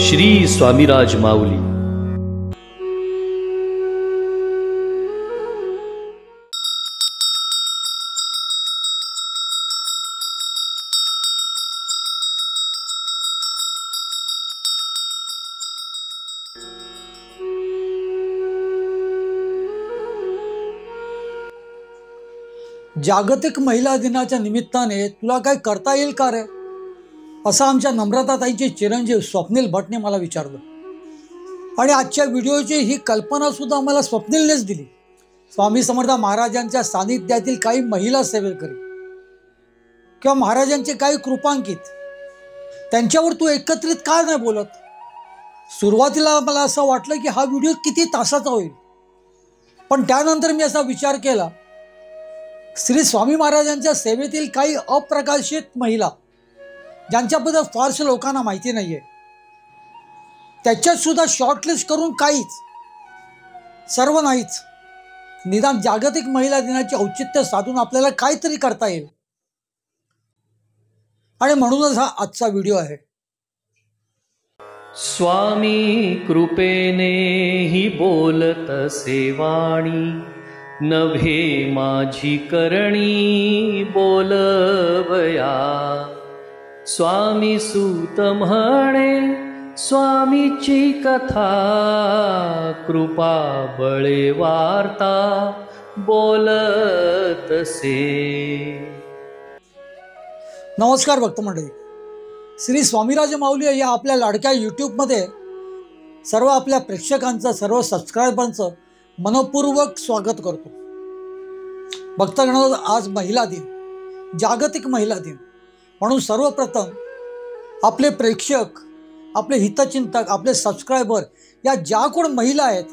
श्री स्वामीराज माऊली। जागतिक महिला दिनाच्या निमित्ताने तुला काय करता येईल का रे, असं आमच्या नम्रताताईचे चिरंजीव स्वप्नील भटने मला विचारलं। आणि आजच्या व्हिडिओची ही कल्पना सुद्धा मला स्वप्नीलनेच दिली। स्वामी समर्थ महाराजांच्या सानिध्यातील काही महिला सेवेकरी किंवा महाराजांचे काही कृपांकित, त्यांच्यावर तू एकत्रित का नाही बोलत? सुरुवातीला मला असं वाटलं की हा व्हिडिओ किती तासाचा होईल, पण त्यानंतर मी असा विचार केला, श्री स्वामी महाराजांच्या सेवेतील काही अप्रकाशित महिला ज्यांच्याबद्दल फारशा लोकांना माहिती नाही आहे, त्याच्यात सुद्धा शॉर्टलिस्ट करून काहीच, सर्व नाहीच, निदान जागतिक महिला दिनाचे औचित्य साधून आपल्याला काहीतरी करता येईल। आणि म्हणूनच हा आजचा व्हिडिओ आहे। स्वामी कृपेने ही बोलत सेवाणी, नभे माझी करणी बोलवया। स्वामी सूत म्हणे स्वामीची कथा, कृपा बळे वार्ता बोलतसे। नमस्कार भक्त मंडळी, श्री स्वामीराज माऊली या आपल्या लाडक्या यूट्यूबमध्ये सर्व आपल्या प्रेक्षकांचं, सर्व सबस्क्रायबरांचं मनपूर्वक स्वागत करतो। भक्तगण, आज महिला दिन, जागतिक महिला दिन, म्हणून सर्वप्रथम आपले प्रेक्षक, आपले हितचिंतक, आपले सबस्क्रायबर या ज्या कोण महिला आहेत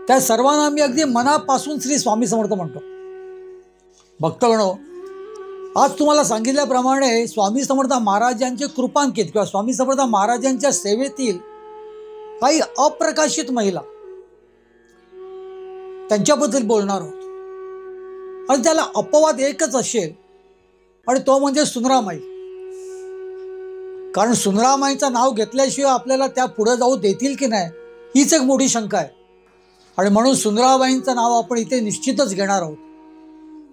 त्या सर्वांना मी अगदी मनापासून श्री स्वामी समर्थ म्हणतो। भक्तगण, आज तुम्हाला सांगितल्याप्रमाणे स्वामी समर्थ महाराजांचे कृपांकित किंवा स्वामी समर्थ महाराजांच्या सेवेतील काही अप्रकाशित महिला, त्यांच्याबद्दल बोलणार आहोत। आणि त्याला अपवाद एकच असेल, आणि तो म्हणजे सुंदरामाई। कारण सुंदरामाईचं नाव घेतल्याशिवाय आपल्याला त्या पुढे जाऊ देतील की नाही, हीच एक मोठी शंका आहे। आणि म्हणून सुंदराबाईंचं नाव आपण इथे निश्चितच घेणार आहोत।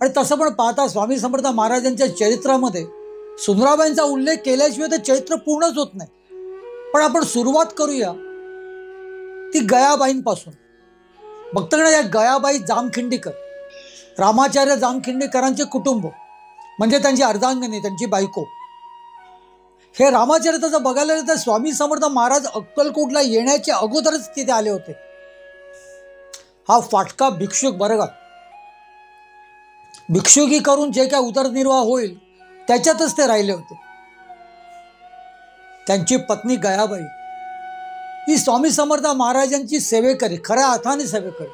आणि तसं पण पाहता स्वामी समर्थ महाराजांच्या चरित्रामध्ये सुंदराबाईंचा उल्लेख केल्याशिवाय ते चरित्र पूर्णच होत नाही। पण आपण सुरुवात करूया ती गयाबाईंपासून। भक्तगण, या गयाबाई जामखिंडीकर, रामाचार्य जामखिंडीकरांचे कुटुंब, म्हणजे त्यांची अर्धांगिनी, त्यांची बायको। हे रामाचरित्राचं बघायला गेलं तर स्वामी समर्थ महाराज अक्कलकोटला येण्याच्या अगोदरच तिथे आले होते। हा फाटका भिक्षुक, बरं का, भिक्षुकी करून जे काय उदरनिर्वाह होईल त्याच्यातच ते राहिले होते। त्यांची पत्नी गयाबाई ही स्वामी समर्थ महाराजांची सेवेकरी, खऱ्या अर्थाने सेवेकरी।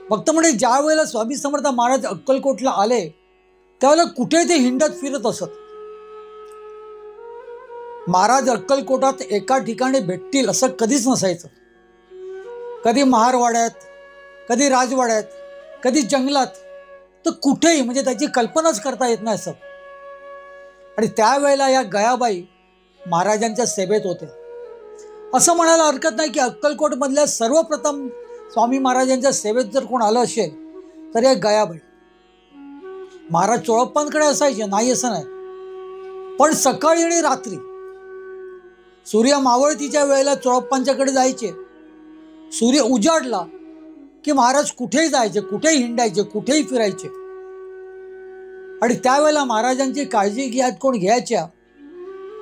फक्त म्हणजे ज्या वेळेला स्वामी समर्थ महाराज अक्कलकोटला आले त्यावेळेला कुठे ते हिंडत फिरत असत। महाराज अक्कलकोटात एका ठिकाणी भेटतील असं कधीच नसायचं। कधी महारवाड्यात, कधी राजवाड्यात, कधी जंगलात, तर कुठेही, म्हणजे त्याची कल्पनाच करता येत नाही असं। आणि त्यावेळेला या गयाबाई महाराजांच्या सेवेत होत्या। असं म्हणायला हरकत नाही की अक्कलकोटमधल्या सर्वप्रथम स्वामी महाराजांच्या सेवेत जर कोण आलं असेल तर या गयाबाई। महाराज चोळप्पांकडे असायचे, नाही असं नाही, पण सकाळी आणि रात्री सूर्य मावळतीच्या वेळेला चोळप्पांच्याकडे जायचे। सूर्य उजाडला की महाराज कुठेही जायचे, कुठेही हिंडायचे, कुठेही फिरायचे। आणि त्यावेळेला महाराजांची काळजी कोण घ्यायच्या,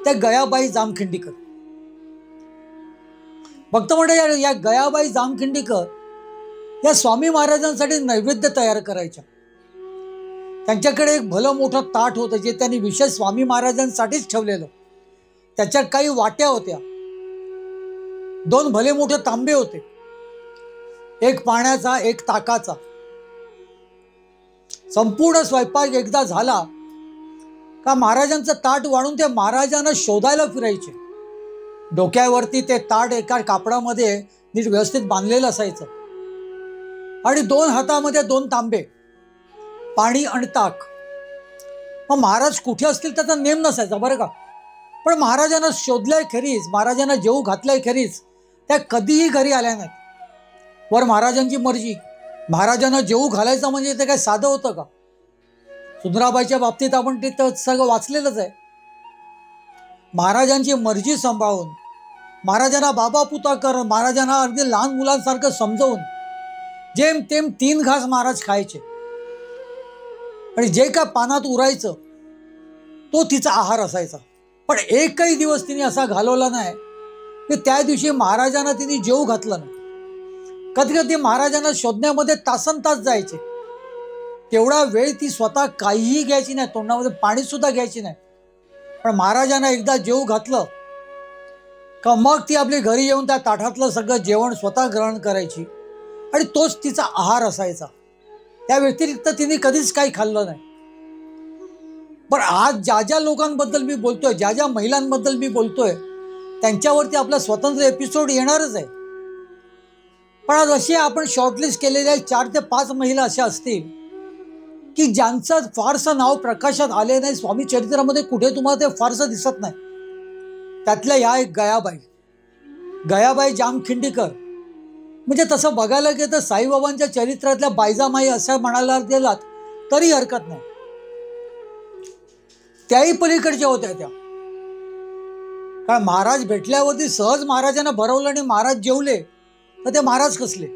त्या गयाबाई जामखिंडीकर। भक्त म्हणजे या गयाबाई जामखिंडीकर या स्वामी महाराजांसाठी नैवेद्य तयार करायच्या। त्यांच्याकडे एक भलं मोठं ताट होतं जे त्यांनी विशेष स्वामी महाराजांसाठीच ठेवलेलं। त्याच्यात काही वाट्या होत्या, 2 भले मोठे तांबे होते, एक पाण्याचा, एक ताकाचा। संपूर्ण स्वयंपाक एकदा झाला का महाराजांचं ताट वाढून ते महाराजांना शोधायला फिरायचे। डोक्यावरती ते ताट एका कापडामध्ये नीट व्यवस्थित बांधलेलं असायचं, आणि 2 हातामध्ये 2 तांबे, पाणी आणि ताक। मग महाराज कुठे असतील त्याचा नेम नसायचा, बरं का। पण महाराजांना शोधल्याखेरीज, महाराजांना जेवू घातल्याखेरीज त्या कधीही घरी आल्या नाहीत. वर महाराजांची मर्जी, महाराजांना जेवू घालायचं म्हणजे ते काय साधं होतं का? सुंदराबाईच्या बाबतीत आपण ते सगळं वाचलेलंच आहे. महाराजांची मर्जी सांभाळून, महाराजांना बाबा पुता करून, महाराजांना अगदी लहान मुलांसारखं समजवून जेमतेम 3 घास महाराज खायचे आणि जे काय पानात उरायचं तो तिचा आहार असायचा. पण एकही दिवस तिने असा घालवला नाही की त्या दिवशी महाराजांना तिने जेवू घातलं नाही. कधी कधी महाराजांना शोधण्यामध्ये तासनतास जायचे. तेवढा वेळ ती स्वतः काहीही घ्यायची नाही, तोंडामध्ये पाणी सुद्धा घ्यायची नाही. पण महाराजांना एकदा जेवू घातलं का मग ती आपल्या घरी येऊन त्या ताटातलं सगळं जेवण स्वतः ग्रहण करायची आणि तोच तिचा आहार असायचा. त्या व्यतिरिक्त तिने कधीच काही खाल्लं नाही. पण आज ज्या ज्या लोकांबद्दल मी बोलतोय, ज्या ज्या महिलांबद्दल मी बोलतोय, त्यांच्यावरती आपला स्वतंत्र एपिसोड येणारच आहे. पण आज असे आपण शॉर्टलिस्ट केलेल्या 4 ते 5 महिला अशा असतील की ज्यांचं फारसं नाव प्रकाशात आले नाही. स्वामी चरित्रामध्ये कुठे तुम्हाला ते फारसं दिसत नाही. त्यातल्या या एक गयाबाई जामखिंडीकर. म्हणजे तसं बघायला गेलं तर साईबाबांच्या चरित्रातल्या बायजामाई असं म्हणायला गेलात तरी हरकत नाही. त्याही पलीकडच्या होत्या त्या. कारण महाराज भेटल्यावरती सहज महाराजांना भरवलं आणि महाराज जेवले तर ते महाराज कसले.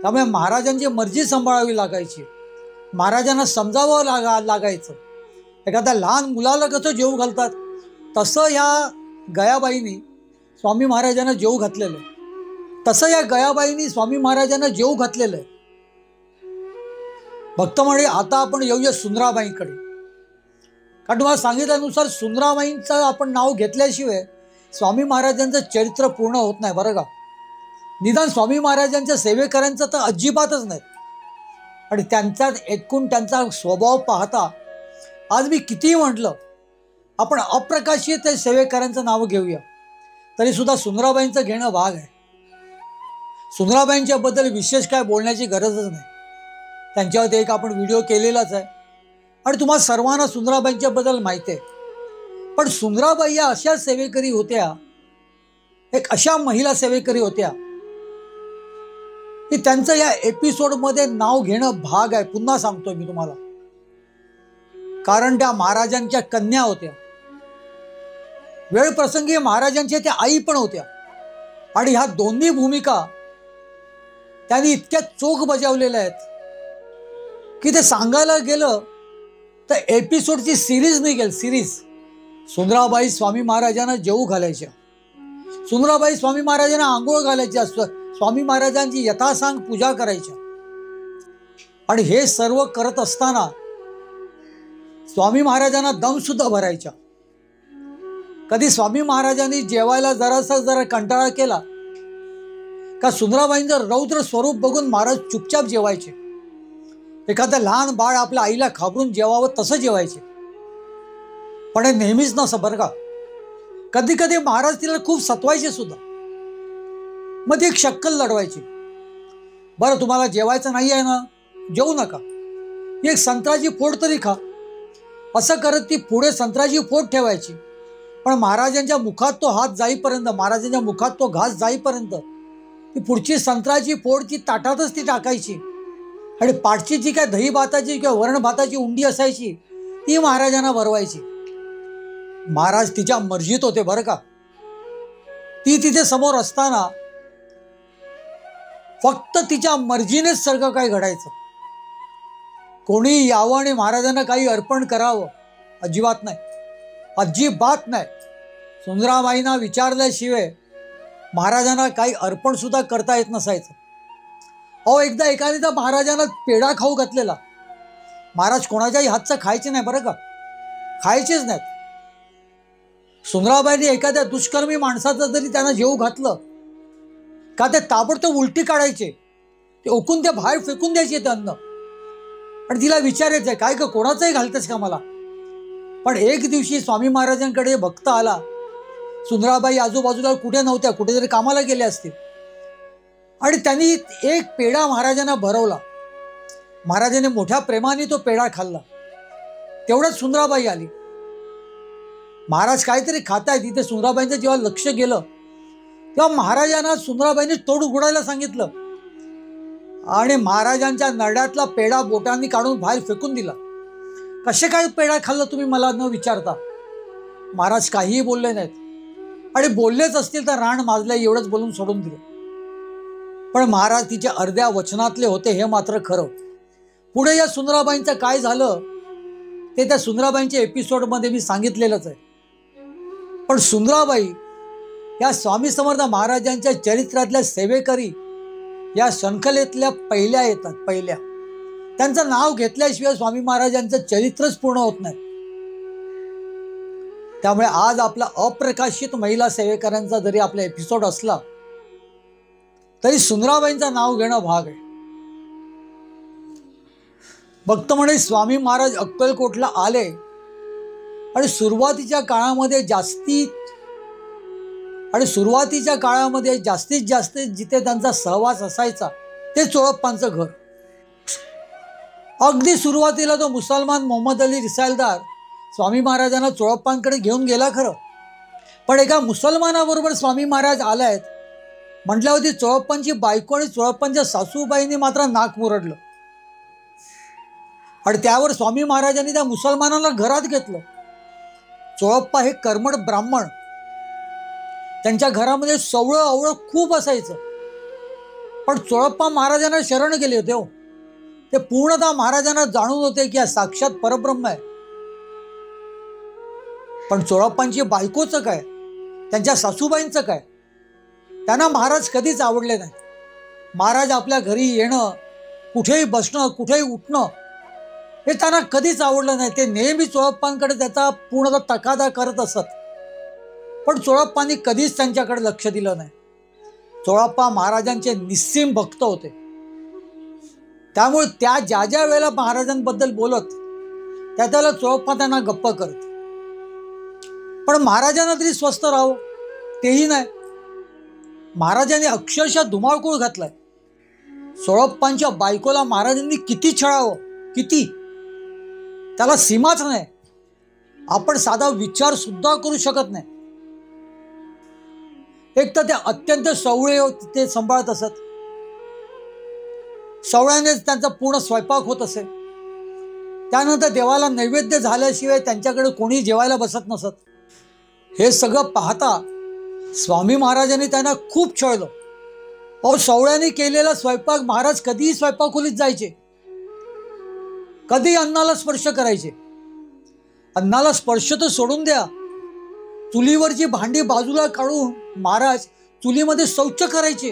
त्यामुळे महाराजांची मर्जी सांभाळावी लागायची, महाराजांना समजावं लागायचं. एखाद्या लहान मुलाला कसं जेवू घालतात तसं या गयाबाईंनी स्वामी महाराजांना जेवू घातलेलं आहे. तसं या गयाबाईंनी स्वामी महाराजांना जेवू घातलेलं आहे. भक्त मंडळी, आता आपण येऊया सुंदराबाईंकडे. कारण तुम्हाला सांगितल्यानुसार सुंदराबाईंचं आपण नाव घेतल्याशिवाय स्वामी महाराजांचं चरित्र पूर्ण होत नाही बरं का. निदान स्वामी महाराजांच्या सेवेकऱ्यांचं तर अजिबातच नाही. आणि त्यांचा एकूण त्यांचा स्वभाव पाहता आज मी कितीही म्हटलं आपण अप्रकाशित सेवेकऱ्यांचं नाव घेऊया तरी सुद्धा सुंदराबाईंचं घेणं भाग आहे. सुंदराबाईंच्याबद्दल विशेष काय बोलण्याची गरजच नाही. त्यांच्यावरती एक आपण व्हिडिओ केलेलाच आहे आणि तुम्हाला सर्वांना सुंदराबाईंच्याबद्दल माहिती आहे. पण सुंदराबाई या अशा सेवेकरी होत्या, एक अशा महिला सेवेकरी होत्या की त्यांचं या एपिसोडमध्ये नाव घेणं भाग आहे. पुन्हा सांगतोय मी तुम्हाला, कारण त्या महाराजांच्या कन्या होत्या. वेळ प्रसंगी महाराजांच्या त्या आई पण होत्या आणि ह्या दोन्ही भूमिका त्यांनी इतक्या चोख बजावलेल्या आहेत की ते सांगायला गेलं तर एपिसोडची सिरीज निघेल. सिरीज. सुंदराबाई स्वामी महाराजांना जेवू घालायच्या, सुंदराबाई स्वामी महाराजांना आंघोळ घालायच्या, स्वामी महाराजांची यथासांग पूजा करायच्या. आणि हे सर्व करत असताना स्वामी महाराजांना दम सुद्धा भरायच्या. कधी स्वामी महाराजांनी जेवायला जरा कंटाळा केला का सुंदराबाईंचं रौद्र स्वरूप बघून महाराज चुपचाप जेवायचे. एखादं लहान बाळ आपल्या आईला घाबरून जेवावं तसं जेवायचे. पण हे नेहमीच नसं बरं का. कधी कधी महाराज तिला खूप सतवायचे सुद्धा. मग ती एक शक्कल लढवायची. बरं, तुम्हाला जेवायचं नाही आहे ना, जेवू नका, एक संत्र्याची फोड तरी खा. असं करत ती पुढे संत्र्याची फोड ठेवायची. पण महाराजांच्या मुखात तो हात जाईपर्यंत, महाराजांच्या मुखात तो घास जाईपर्यंत ती पुढची संत्र्याची फोड ती ताटातच ती टाकायची. आणि पाठची जी काय दही भाताची किंवा वरण भाताची उंडी असायची ती महाराजांना भरवायची. महाराज तिच्या मर्जीत होते बरं का. ती तिथे समोर असताना फक्त तिच्या मर्जीनेच सगळं काही घडायचं. कोणी यावं आणि महाराजांना काही अर्पण करावं अजिबात नाही, अजिबात नाही. सुंदराबाईंना विचारल्याशिवाय महाराजांना काही अर्पण सुद्धा करता येत नसायचं. एकदा एकाने महाराजांना पेढा खाऊ घातलेला. महाराज कोणाच्याही हातचं खायचे नाही बरं का, खायचेच नाहीत. सुंदराबाईंनी एखाद्या दुष्कर्मी माणसाचं जरी त्यांना जेवू घातलं का ते ताबडतोब उलटी काढायचे, ते ओकून ते बाहेर फेकून द्यायचे ते अन्न. आणि तिला विचारायचंय काय का कोणाचंही घालतेस का मला. पण एक दिवशी स्वामी महाराजांकडे भक्त आला. सुंदराबाई आजूबाजूला कुठे नव्हत्या, कुठेतरी कामाला गेल्या असतील. आणि त्यांनी एक पेढा महाराजांना भरवला. महाराजांनी मोठ्या प्रेमाने तो पेढा खाल्ला. तेवढ्यात सुंदराबाई आली. महाराज काहीतरी खाताय, तिथे सुंदराबाईंचं जेव्हा लक्ष गेलं तेव्हा महाराजांना सुंदराबाईंनी तोंड उघडायला सांगितलं आणि महाराजांच्या नरड्यातला पेढा बोटांनी काढून बाहेर फेकून दिला. कसे काय पेढा खाल्लं तुम्ही मला न विचारता? महाराज काहीही बोलले नाहीत आणि बोललेच असतील तर रान माजले एवढंच बोलून सोडून दिलं. पण महाराज तिच्या अर्ध्या वचनातले होते हे मात्र खरं. पुढे या सुंदराबाईंचं काय झालं ते त्या सुंदराबाईंच्या एपिसोडमध्ये मी सांगितलेलंच आहे. पण सुंदराबाई या स्वामी समर्थ महाराजांच्या चरित्रातल्या सेवेकरी या शृंखलेतल्या पहिल्या येतात. पहिल्या त्यांचं नाव घेतल्याशिवाय स्वामी महाराजांचं चरित्रच पूर्ण होत नाही. त्यामुळे आज आपला अप्रकाशित महिला सेवेकरांचा जरी आपला एपिसोड असला तरी सुंदराबाईंचं नाव घेणं भाग आहे. भक्त म्हणे स्वामी महाराज अक्कलकोटला आले आणि सुरुवातीच्या काळामध्ये जास्तीत जास्त जिथे त्यांचा सहवास असायचा ते चोळप्पांचं घर. अगदी सुरुवातीला तो मुसलमान मोहम्मद अली रिसालदार स्वामी महाराजांना चोळप्पांकडे घेऊन गेला खरं, पण एका मुसलमानाबरोबर स्वामी महाराज आलायत म्हटल्यावरती चोळप्पांची बायको आणि चोळप्पांच्या सासूबाईंनी मात्र नाक मुरडलं आणि त्यावर स्वामी महाराजांनी त्या मुसलमानाला घरात घेतलं. चोळप्पा हे कर्मठ ब्राह्मण, त्यांच्या घरामध्ये सवळं अवळं खूप असायचं. पण चोळप्पा महाराजांना शरण गेले होते हो. ते पूर्णतः महाराजांना जाणून होते की हा साक्षात परब्रह्म आहे. पण चोळप्पांची बायकोचं काय, त्यांच्या सासूबाईंचं काय, त्यांना महाराज कधीच आवडले नाही. महाराज आपल्या घरी येणं, कुठेही बसणं, कुठेही उठणं हे त्यांना कधीच आवडलं नाही. ते नेहमी चोळप्पांकडे त्याचा पूर्णतः तकादा करत असत. पण चोळप्पांनी कधीच त्यांच्याकडे लक्ष दिलं नाही. चोळप्पा महाराजांचे निस्सीम भक्त होते. त्यामुळे त्या ज्या ज्या वेळेला महाराजांबद्दल बोलत त्याला चोळप्पा त्यांना गप्प करत. पण महाराजांना तरी स्वस्थ राहावं तेही नाही. महाराजांनी अक्षरशः धुमाळकूळ घातलाय. चोळप्पांच्या बायकोला महाराजांनी किती छळावं, किती, त्याला सीमाच नाही. आपण साधा विचार सुद्धा करू शकत नाही. एक तर ते अत्यंत सवळे ते सांभाळत असत. सवळ्यानेच त्यांचा पूर्ण स्वयंपाक होत असे. त्यानंतर देवाला नैवेद्य झाल्याशिवाय त्यांच्याकडे कोणी जेवायला बसत नसत. हे सगळं पाहता स्वामी महाराजांनी त्यांना खूप छळलं. अहो, सवळ्याने केलेला स्वयंपाक महाराज कधीही स्वयंपाकखोलीत जायचे, कधी अन्नाला स्पर्श करायचे. अन्नाला स्पर्श तर सोडून द्या, चुलीवरची भांडी बाजूला काढून महाराज चुलीमध्ये शौच करायचे.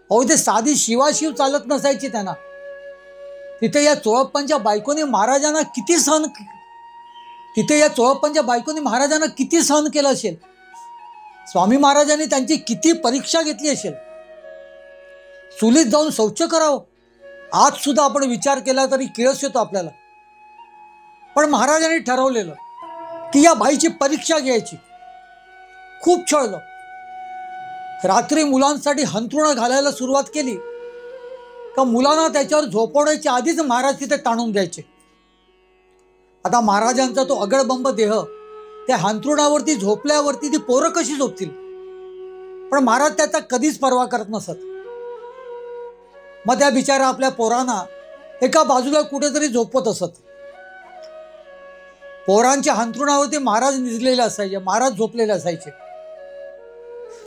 अहो, ते साधी शिवाशिव चालत नसायची त्यांना. तिथे या चोळप्पांच्या बायकोनी महाराजांना किती सहन केलं असेल. स्वामी महाराजांनी त्यांची किती परीक्षा घेतली असेल. चुलीत जाऊन शौच करावं आज सुद्धा आपण विचार केला तरी किळस येतो आपल्याला. पण महाराजांनी ठरवलेलं की या बाईची परीक्षा घ्यायची. खूप छळलं. रात्री मुलांसाठी हंतरुणं घालायला सुरुवात केली का मुलांना त्याच्यावर झोपवण्याच्या आधीच महाराज तिथे टाणून द्यायचे. आता महाराजांचा तो अगडबंब देह त्या हंतरुणावरती झोपल्यावरती ती पोरं कशी झोपतील. पण महाराज त्याचा कधीच पर्वा करत नसत. मग त्या बिचारा आपल्या पोरांना एका बाजूला कुठेतरी झोपवत असत. पोरांच्या हंतरुणावरती महाराज निजलेले असायचे, महाराज झोपलेले असायचे.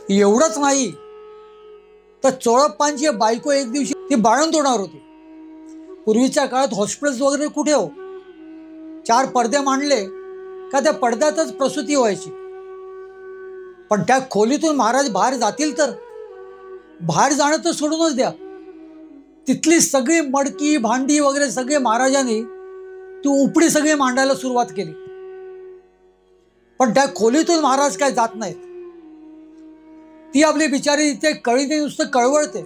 एवढंच नाही तर चोळप्पांची बायको एक दिवशी ती बाळंत होणार होती. पूर्वीच्या काळात हॉस्पिटल्स वगैरे कुठे हो, 4 पडदे मांडले का त्या पडद्यातच प्रसूती व्हायची. पण त्या खोलीतून महाराज बाहेर जातील तर बाहेर जाणं तर सोडूनच द्या. तिथली सगळी मडकी भांडी वगैरे सगळे महाराजांनी ती उपडी सगळी मांडायला सुरुवात केली. पण त्या खोलीतून महाराज काय जात नाहीत. ती आपली बिचारी इथे कळीने नुसतं कळवळते.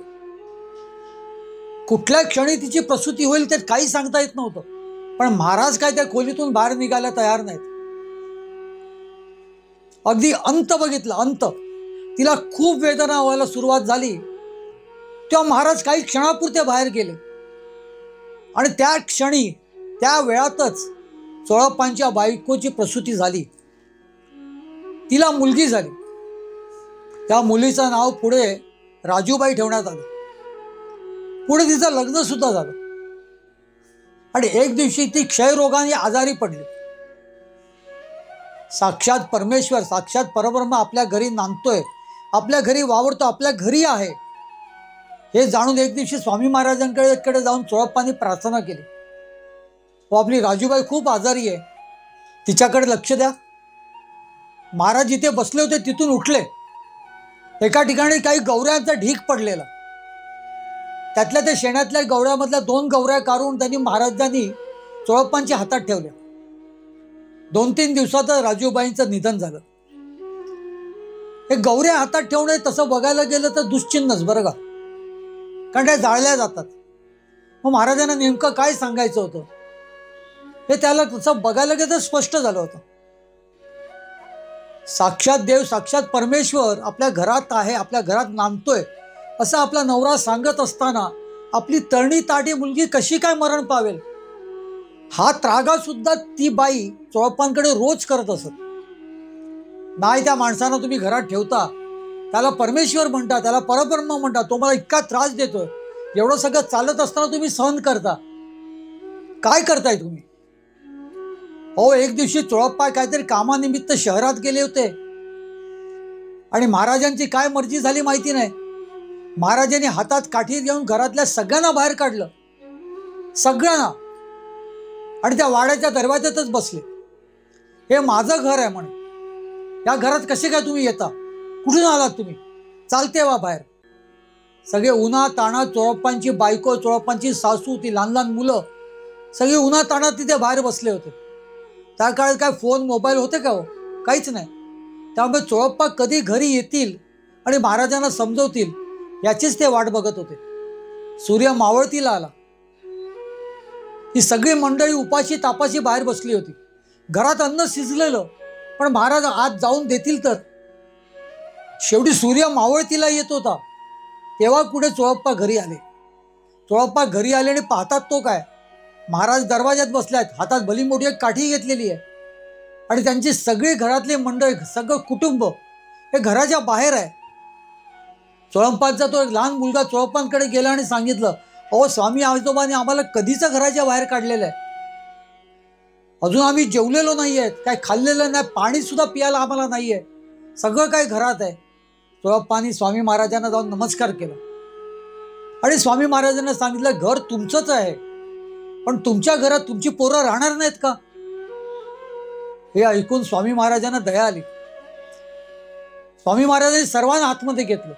कुठल्या क्षणी तिची प्रसूती होईल ते काही सांगता येत नव्हतं. पण महाराज काय त्या खोलीतून बाहेर निघायला तयार नाहीत. अगदी अंत बघितला, अंत. तिला खूप वेदना व्हायला सुरुवात झाली तेव्हा महाराज काही क्षणापुरते बाहेर गेले आणि त्या क्षणी त्या वेळातच चोळप्पांच्या बायकोची प्रसूती झाली, तिला मुलगी झाली. त्या मुलीचं नाव पुढे राजूबाई ठेवण्यात आलं. पुढे तिचं लग्न सुद्धा झालं. आणि एक दिवशी ती क्षयरोगाने आजारी पडली. साक्षात परमेश्वर, साक्षात परब्रह्म आपल्या घरी नांदतोय, आपल्या घरी वावरतो, आपल्या घरी आहे, हे जाणून एक दिवशी स्वामी महाराजांकडे जाऊन चोळप्पांनी प्रार्थना केली, आपली राजूबाई खूप आजारी आहे, तिच्याकडे लक्ष द्या. महाराज जिथे बसले होते तिथून उठले. एका ठिकाणी काही गवऱ्यांचा ढीक पडलेला. त्यातल्या त्या शेणातल्या गवऱ्यामधल्या 2 गवऱ्या काढून त्यांनी महाराजांनी चोळप्पांच्या हातात ठेवल्या. 2-3 दिवसात राजूबाईंचं निधन झालं. हे गवऱ्या हातात ठेवणे तसं बघायला गेलं तर दुश्चिन्हच बरं का, कारण त्या जाळल्या जातात. मग महाराजांना नेमकं काय सांगायचं होतं हे त्याला तसं बघायला गेलं तर स्पष्ट झालं होतं. साक्षात देव, साक्षात परमेश्वर आपल्या घरात आहे, आपल्या घरात नांदतोय असं आपला नवरा सांगत असताना आपली तरणी ताटी मुलगी कशी काय मरण पावेल, हा त्रागा सुद्धा ती बाई चोळप्पांकडे रोज करत असत. नाही, त्या माणसांना तुम्ही घरात ठेवता, त्याला परमेश्वर म्हणता, त्याला परब्रह्म म्हणता, तो मला इतका त्रास देतोय, एवढं सगळं चालत असताना तुम्ही सहन करता, काय करताय तुम्ही? हो, एक दिवशी चोळप्पा काहीतरी कामानिमित्त शहरात गेले होते आणि महाराजांची काय मर्जी झाली माहिती नाही. महाराजांनी हातात काठी घेऊन घरातल्या सगळ्यांना बाहेर काढलं, सगळ्यांना, आणि त्या वाड्याच्या दरवाज्यातच बसले. हे माझं घर आहे म्हणे, या घरात कसे काय तुम्ही येता, कुठून आलात तुम्ही, चालते वा बाहेर. सगळे उन्हा ताणात, चोळप्पांची बायको, चोळप्पांची सासू, ती लहान लहान मुलं सगळे उन्हा ताणात तिथे बाहेर बसले होते. त्या काळात काय फोन मोबाईल होते का हो, काहीच नाही. त्यामुळे चोळप्पा कधी घरी येतील आणि महाराजांना समजवतील याचीच ते वाट बघत होते. सूर्य मावळतीला आला. ही सगळी मंडळी उपाशी तापाशी बाहेर बसली होती. घरात अन्न शिजलेलं, पण महाराज आत जाऊन देतील तर. शेवटी सूर्य मावळतीला येत होता तेव्हा पुढे चोळप्पा घरी आले. चोळप्पा घरी आले आणि पाहतात तो काय, महाराज दरवाज्यात बसले आहेत, हातात भली मोठी एक काठी घेतलेली आहे आणि त्यांची सगळी घरातली मंडळी, सगळं कुटुंब हे घराच्या बाहेर आहे. चोळप्पांचा तो एक लहान मुलगा चोळप्पांकडे गेला आणि सांगितलं, अहो स्वामी आजोबांनी आम्हाला कधीच घराच्या बाहेर काढलेलं आहे, अजून आम्ही जेवलेलो नाही आहेत, काय खाल्लेलं नाही, पाणी सुद्धा पियाला आम्हाला नाही आहे, सगळं काय घरात आहे. चोळप्पांनी स्वामी महाराजांना जाऊन नमस्कार केला आणि स्वामी महाराजांना सांगितलं, घर तुमचंच आहे, पण तुमच्या घरात तुमची पोरं राहणार नाहीत का? हे ऐकून स्वामी महाराजांना दया आली. स्वामी महाराजांनी सर्वांना आतमध्ये घेतलं.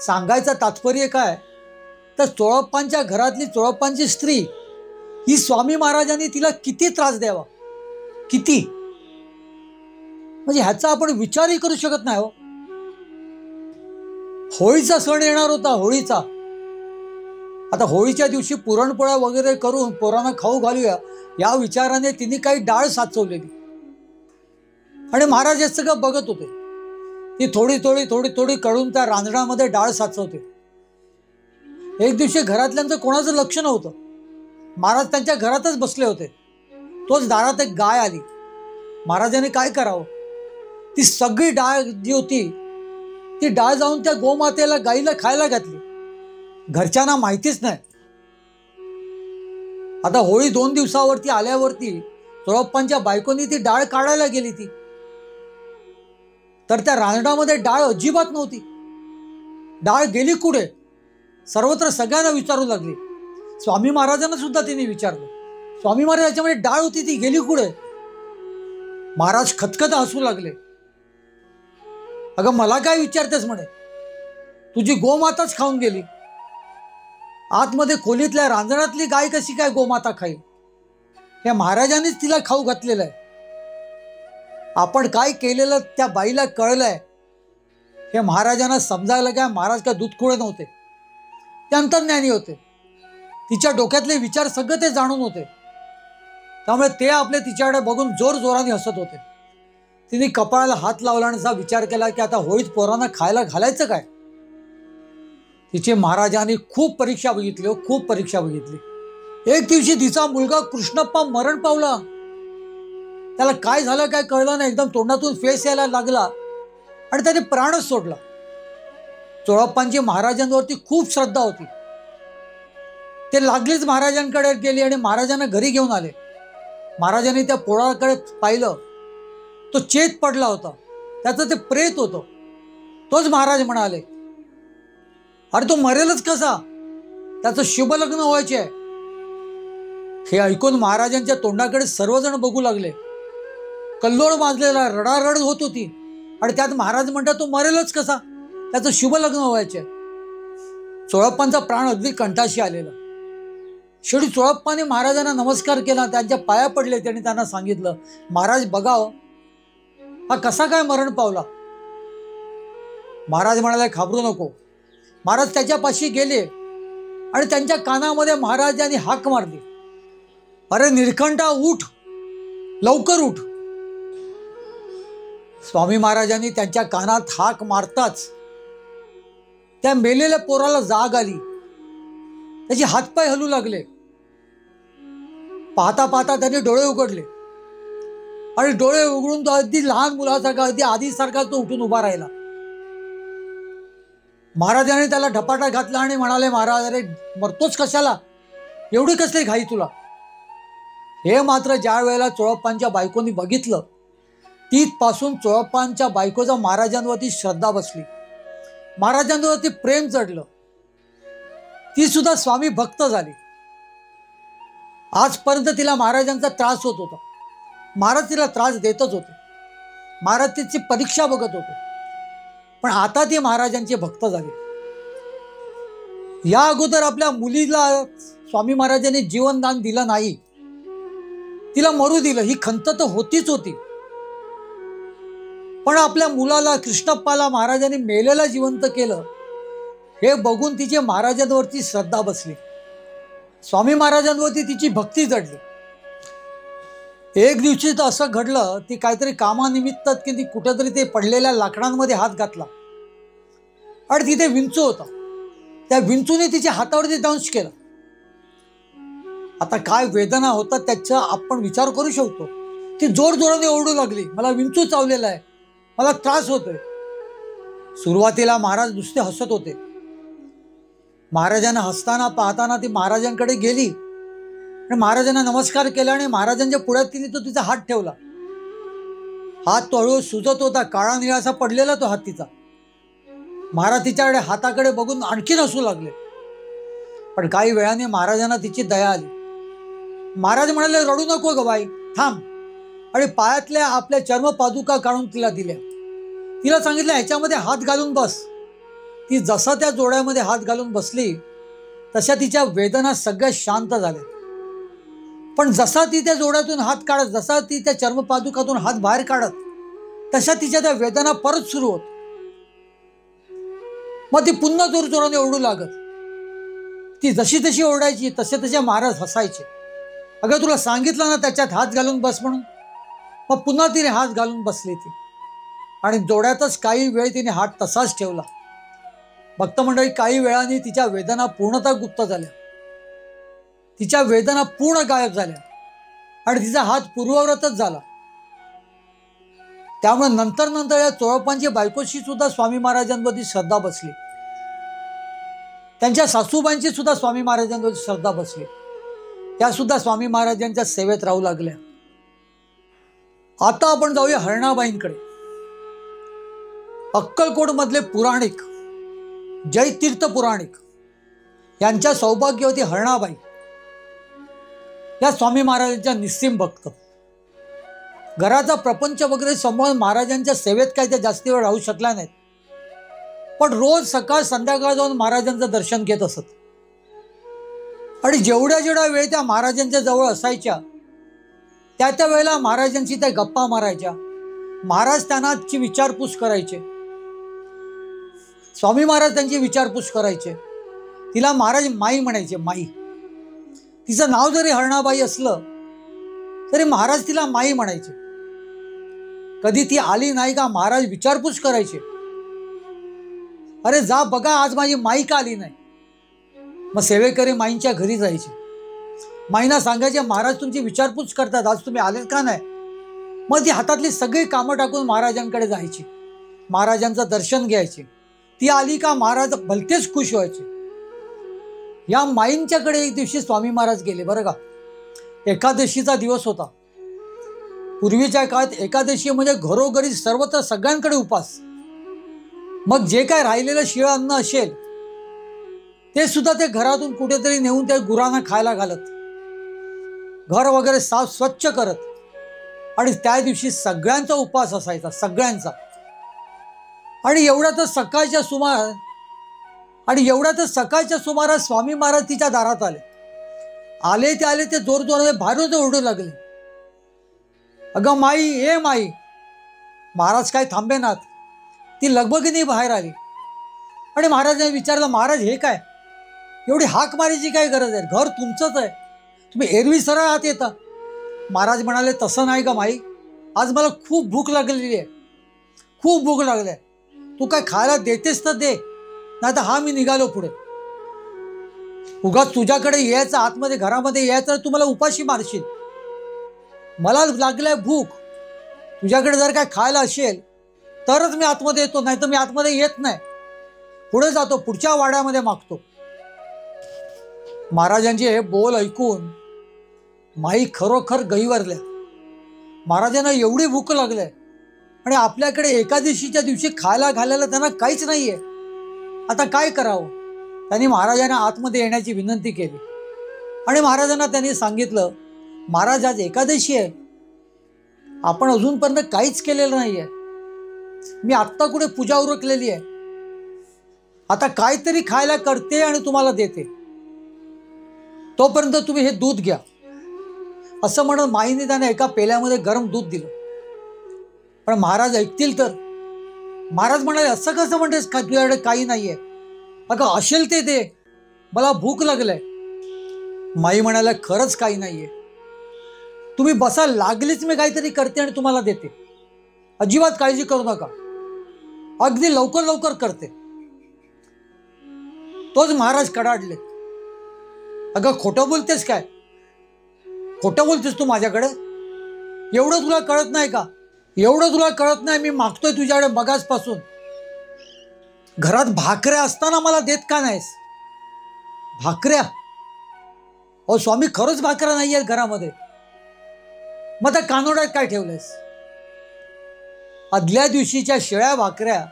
सांगायचं तात्पर्य काय, तर चोळप्पांच्या घरातली चोळप्पांची स्त्री ही स्वामी महाराजांनी तिला किती त्रास द्यावा, किती, म्हणजे ह्याचा आपण विचारही करू शकत नाही हो. होळीचा सण येणार होता, होळीचा. आता होळीच्या दिवशी पुरणपोळ्या वगैरे करून पोरांना खाऊ घालूया या विचाराने तिने काही डाळ साचवलेली आणि महाराज हे सगळं बघत होते. ती थोडी थोडी थोडी थोडी कळून त्या रांजणामध्ये डाळ साचवते. एक दिवशी घरातल्यांचं कोणाचं लक्ष नव्हतं. महाराज त्यांच्या घरातच बसले होते. तोच दारात एक गाय आली. महाराजांनी काय करावं, ती सगळी डाळ जी होती ती डाळ जाऊन त्या गोमातेला, गाईला खायला घातली. घरच्यांना माहितीच नाही. आता होळी 2 दिवसावरती आल्यावरती चोळप्पांच्या बायकोनी ती डाळ काढायला गेली. ती तर त्या रांजणामध्ये डाळ अजिबात नव्हती. डाळ गेली कुठे, सर्वत्र सगळ्यांना विचारू लागली. स्वामी महाराजांना सुद्धा तिने विचारलं, स्वामी महाराज याच्यामध्ये डाळ होती ती गेली कुठे? महाराज खतखत हसू लागले. अगं मला काय विचारतेस म्हणे, तुझी गोमाताच खाऊन गेली. आतमध्ये खोलीतल्या रांजणातली गाय कशी काय गोमाता खाईल? हे महाराजांनीच तिला खाऊ घातलेलं आहे. आपण काय केलेलं त्या बाईला कळलंय हे महाराजांना समजायला काय. महाराज काय दूधखोळे नव्हते, ते अंतर्ज्ञानी होते. तिच्या डोक्यातले विचार सगळे ते जाणून होते. त्यामुळे ते आपले तिच्याकडे बघून जोर जोराने हसत होते. तिने कपाळाला हात लावला आणि असा विचार केला की आता होळीत पोरांना खायला घालायचं काय. तिचे महाराजांनी खूप परीक्षा बघितली, खूप परीक्षा बघितली. एक दिवशी तिचा मुलगा कृष्णप्पा मरण पावला. त्याला काय झालं काय कळलं नाही, एकदम तोंडातून फेस यायला लागला आणि त्याने प्राणच सोडला. चोळप्पांची महाराजांवरती खूप श्रद्धा होती. ते लागलीच महाराजांकडे गेली आणि महाराजांना घरी घेऊन आले. महाराजांनी त्या पोळाकडे पाहिलं, तो चेत पडला होता, त्याचं ते प्रेत होतं. तोच महाराज म्हणाले, अरे तो मरेलच कसा, त्याचं शुभलग्न व्हायचे आहे. हे ऐकून महाराजांच्या तोंडाकडे सर्वजण बघू लागले. कल्लोळ माजलेला, रडारड होत होती आणि त्यात महाराज म्हणतात तो मरेलच कसा, त्याचं शुभलग्न व्हायचे. चोळप्पांचा प्राण अगदी कंठाशी आलेला. शेवटी चोळप्पाने महाराजांना नमस्कार केला, त्यांच्या पाया पडले. त्यांनी त्यांना सांगितलं, महाराज बघाव हा कसा काय मरण पावला. महाराज म्हणाले, घाबरू नको. महाराज त्याच्यापाशी गेले आणि त्यांच्या कानामध्ये महाराजांनी हाक मारली, अरे निळकंठा उठ, लवकर उठ. स्वामी महाराजांनी त्यांच्या कानात हाक मारताच त्या मेलेल्या पोराला जाग आली. त्याचे हातपाय हलू लागले. पाहता पाहता त्याने डोळे उघडले आणि डोळे उघडून तो अगदी लहान मुलासारखा, अगदी आधीसारखा तो उठून उभा राहिला. महाराजांनी त्याला ढपाटा घातला आणि म्हणाले, महाराज अरे मरतोच कशाला, एवढी कसली घाई तुला. हे मात्र ज्या वेळेला चोळप्पांच्या बायकोनी बघितलं, तिथपासून चोळप्पांच्या बायकोचा महाराजांवरती श्रद्धा बसली, महाराजांवरती प्रेम चढलं. ती सुद्धा स्वामी भक्त झाली. आजपर्यंत तिला महाराजांचा त्रास होत होता. महाराज तिला त्रास देतच होते. महाराज तिची परीक्षा बघत होते. पण आता ती महाराजांचे भक्त झाले. या अगोदर आपल्या मुलीला स्वामी महाराजांनी जीवनदान दिलं नाही, तिला मरू दिलं, ही खंत तर होतीच होती. पण आपल्या मुलाला, कृष्णप्पाला महाराजांनी मेलेला जिवंत केलं, हे बघून तिची महाराजांवरती श्रद्धा बसली. स्वामी महाराजांवरती तिची भक्ती जडली. एक दिवशी तर असं घडलं, ती काहीतरी कामानिमित्त की ती कुठेतरी ते पडलेल्या लाकडांमध्ये हात घातला आणि तिथे विंचू होता. त्या विंचूने तिच्या हातावरती दंश केला. आता काय वेदना होतात त्याचा आपण विचार करू शकतो. ती जोर जोराने ओरडू लागली, मला विंचू चावलेला आहे, मला त्रास होतोय. सुरुवातीला महाराज नुसते हसत होते. महाराजांना हसताना पाहताना ती महाराजांकडे गेली आणि महाराजांना नमस्कार केला आणि महाराजांच्या पुढ्यात तिने तो तिचा हात ठेवला. हात तो हळूहळू सुजत होता, काळा निळा असा पडलेला तो हात तिचा. महाराज तिच्याकडे हाताकडे बघून आणखीन हसू लागले. पण काही वेळाने महाराजांना तिची दया आली. महाराज म्हणाले, रडू नको ग बाई, थांब. आणि पायातल्या आपल्या चर्मपादुका काढून तिला दिल्या. तिला सांगितलं, ह्याच्यामध्ये हात घालून बस. ती जसा त्या जोड्यामध्ये हात घालून बसली तशा तिच्या वेदना सगळ्या शांत झाल्या. पण जसा ती त्या जोड्यातून हात काढत, जसा ती त्या चर्मपादुकातून हात बाहेर काढत, तशा तिच्या त्या वेदना परत सुरू होत. मग ती पुन्हा जोर जोराने ओरडू लागत. ती जशी तशी ओरडायची, तसे तसे महाराज हसायचे. अगं तुला सांगितलं ना त्याच्यात हात घालून बस म्हणून. मग पुन्हा तिने हात घालून बसली ती आणि जोड्यातच काही वेळ तिने हात तसाच ठेवला. भक्त मंडळी, काही वेळाने तिच्या वेदना पूर्णतः गुप्त झाल्या. तिच्या वेदना पूर्ण गायब झाल्या आणि तिचा हात पूर्ववतच झाला. त्यामुळे नंतर नंतर या चोळप्पांची बायकोशी सुद्धा स्वामी महाराजांवरती श्रद्धा बसली. त्यांच्या सासूबाईंची सुद्धा स्वामी महाराजांवरती श्रद्धा बसली. त्या सुद्धा स्वामी महाराजांच्या सेवेत राहू लागल्या. आता आपण जाऊया हरणाबाईंकडे. अक्कलकोट मधले पुराणिक जयतीर्थ पुराणिक यांच्या सौभाग्यवती हरणाबाई या स्वामी महाराजांच्या निस्सीम भक्त. घराचा प्रपंच वगैरे सांभाळून महाराजांच्या सेवेत काय त्या जास्ती वेळ राहू शकल्या नाहीत. पण रोज सकाळ संध्याकाळ जाऊन महाराजांचं दर्शन घेत असत. आणि जेवढ्या जेवढ्या वेळ त्या महाराजांच्या जवळ असायच्या त्या त्या वेळेला महाराजांची त्या गप्पा मारायच्या. महाराज त्यांची विचारपूस करायचे. स्वामी महाराज त्यांची विचारपूस करायचे. तिला महाराज माई म्हणायचे, माई. तिचं नाव जरी हरणाबाई असलं तरी महाराज तिला माई म्हणायचे. कधी ती आली नाही का महाराज विचारपूस करायचे, अरे जा बघा आज माझी माई का आली नाही. मग सेवेकरी माईंच्या घरी जायचे. माईंना सांगायचे, महाराज तुमची विचारपूस करतात, आज तुम्ही आलेत का नाही. मग ती हातातली सगळी कामं टाकून महाराजांकडे जायची, महाराजांचं दर्शन घ्यायची. ती आली का महाराज भलतेच खुश व्हायचे. या माईंच्याकडे एक दिवशी स्वामी महाराज गेले बरं का. एकादशीचा दिवस होता. पूर्वीच्या काळात एकादशी म्हणजे घरोघरी सर्वत्र सगळ्यांकडे उपास. मग जे काय राहिलेलं शिळं अन्न असेल ते सुद्धा ते घरातून कुठेतरी नेऊन त्या गुरांना खायला घालत, घर वगैरे साफ स्वच्छ करत. आणि त्या दिवशी सगळ्यांचा उपवास असायचा, सगळ्यांचा. आणि एवढ्यातच सकाळच्या सुमारास स्वामी महाराज तिच्या दारात आले ते जोरजोराने बाहेरून ओरडू लागले, अगं माई, ए माई. महाराज काय थांबेनात. ती लगबगीने बाहेर आली आणि महाराजांनी विचारलं, महाराज हे काय, एवढी हाक मारायची काय गरज आहे, घर तुमचंच आहे, तुम्ही एरवी सरळ आत येता. महाराज म्हणाले, तसं नाही का माई, आज मला खूप भूक लागलेली आहे, खूप भूक लागली आहे. तू काय खायला देतेस तर दे, नाही तर हा मी निघालो पुढे. उगाच तुझ्याकडे यायचं, आतमध्ये घरामध्ये यायचं, तू मला उपाशी मारशील. मला लागलाय भूक, तुझ्याकडे जर काय खायला असेल तरच मी आतमध्ये येतो, नाही तर मी आतमध्ये येत नाही. पुढे जातो, पुढच्या वाड्यामध्ये मागतो. महाराजांचे हे बोल ऐकून माई खरोखर गहिवरल्या. महाराजांना एवढी भूक लागली आणि आपल्याकडे एकादशीच्या दिवशी खायला घालायला त्यांना काहीच नाहीये. आता काय करावं. त्यांनी महाराजांना आतमध्ये येण्याची विनंती केली आणि महाराजांना त्यांनी सांगितलं, महाराज आज एकादशी आहे, आपण अजूनपर्यंत काहीच केलेलं नाहीये, मी आत्ता कुठे पूजा उरकलेली आहे, आता काहीतरी खायला करते आणि तुम्हाला देते, तोपर्यंत तुम्ही हे दूध घ्या. असं म्हणून माईने त्याने एका पेल्यामध्ये गरम दूध दिलं. पण महाराज ऐकतील तर. महाराज म्हणाले, असं कसं म्हणतेस, का तुझ्याकडे काही नाहीये, अगं असेल ते दे, मला भूक लागलंय. माई म्हणाला, खरंच काही नाहीये, तुम्ही बसा, लागलीच मी काहीतरी करते आणि तुम्हाला देते, अजिबात काळजी करू नका, अगदी लवकर लवकर करते. तोच महाराज कडाडले, अगं खोटं बोलतेस काय, खोटं बोलतेस तू माझ्याकडे, एवढं तुला कळत नाही का, एवढं तुला कळत नाही, मी मागतोय तुझ्याकडे मगाचपासून, घरात भाकऱ्या असताना मला देत का नाहीस. भाकऱ्या, अहो स्वामी खरंच भाकऱ्या नाही आहेत घरामध्ये, मग त्या कानोड्यात काय ठेवलंयस. आदल्या दिवशीच्या शिळ्या भाकऱ्या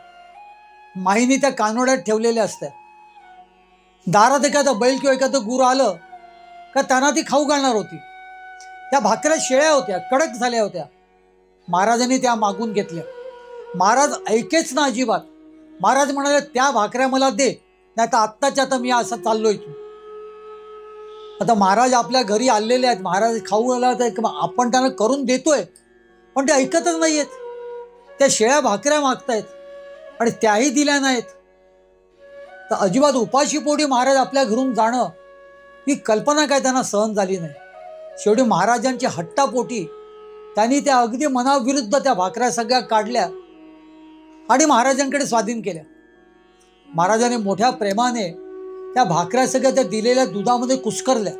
माईने त्या कानोड्यात ठेवलेल्या असत्या. दारात एखादं बैल किंवा एखादं गुरं आलं का त्यांना ती खाऊ घालणार होती. त्या भाकऱ्या शिळ्या होत्या, कडक झाल्या होत्या. महाराजांनी त्या मागून घेतल्या. महाराज ऐकेच ना अजिबात. महाराज म्हणाले, त्या भाकऱ्या मला दे, नाही तर आत्ताच्या आता मी असं चाललोय तू. आता महाराज आपल्या घरी आलेले आहेत, महाराज खाऊ आला तर आपण त्यांना करून देतोय, पण ते ऐकतच नाहीयेत. त्या शेळ्या भाकऱ्या मागतायत आणि त्याही दिल्या नाहीत. तर अजिबात उपाशीपोटी महाराज आपल्या घरून जाणं ही कल्पना काय त्यांना सहन झाली नाही. शेवटी महाराजांच्या हट्टापोटी त्यांनी त्या अगदी मनाविरुद्ध त्या भाकऱ्या सगळ्या काढल्या आणि महाराजांकडे स्वाधीन केल्या. महाराजांनी मोठ्या प्रेमाने त्या भाकऱ्या सगळ्या त्या दिलेल्या दुधामध्ये कुस्करल्या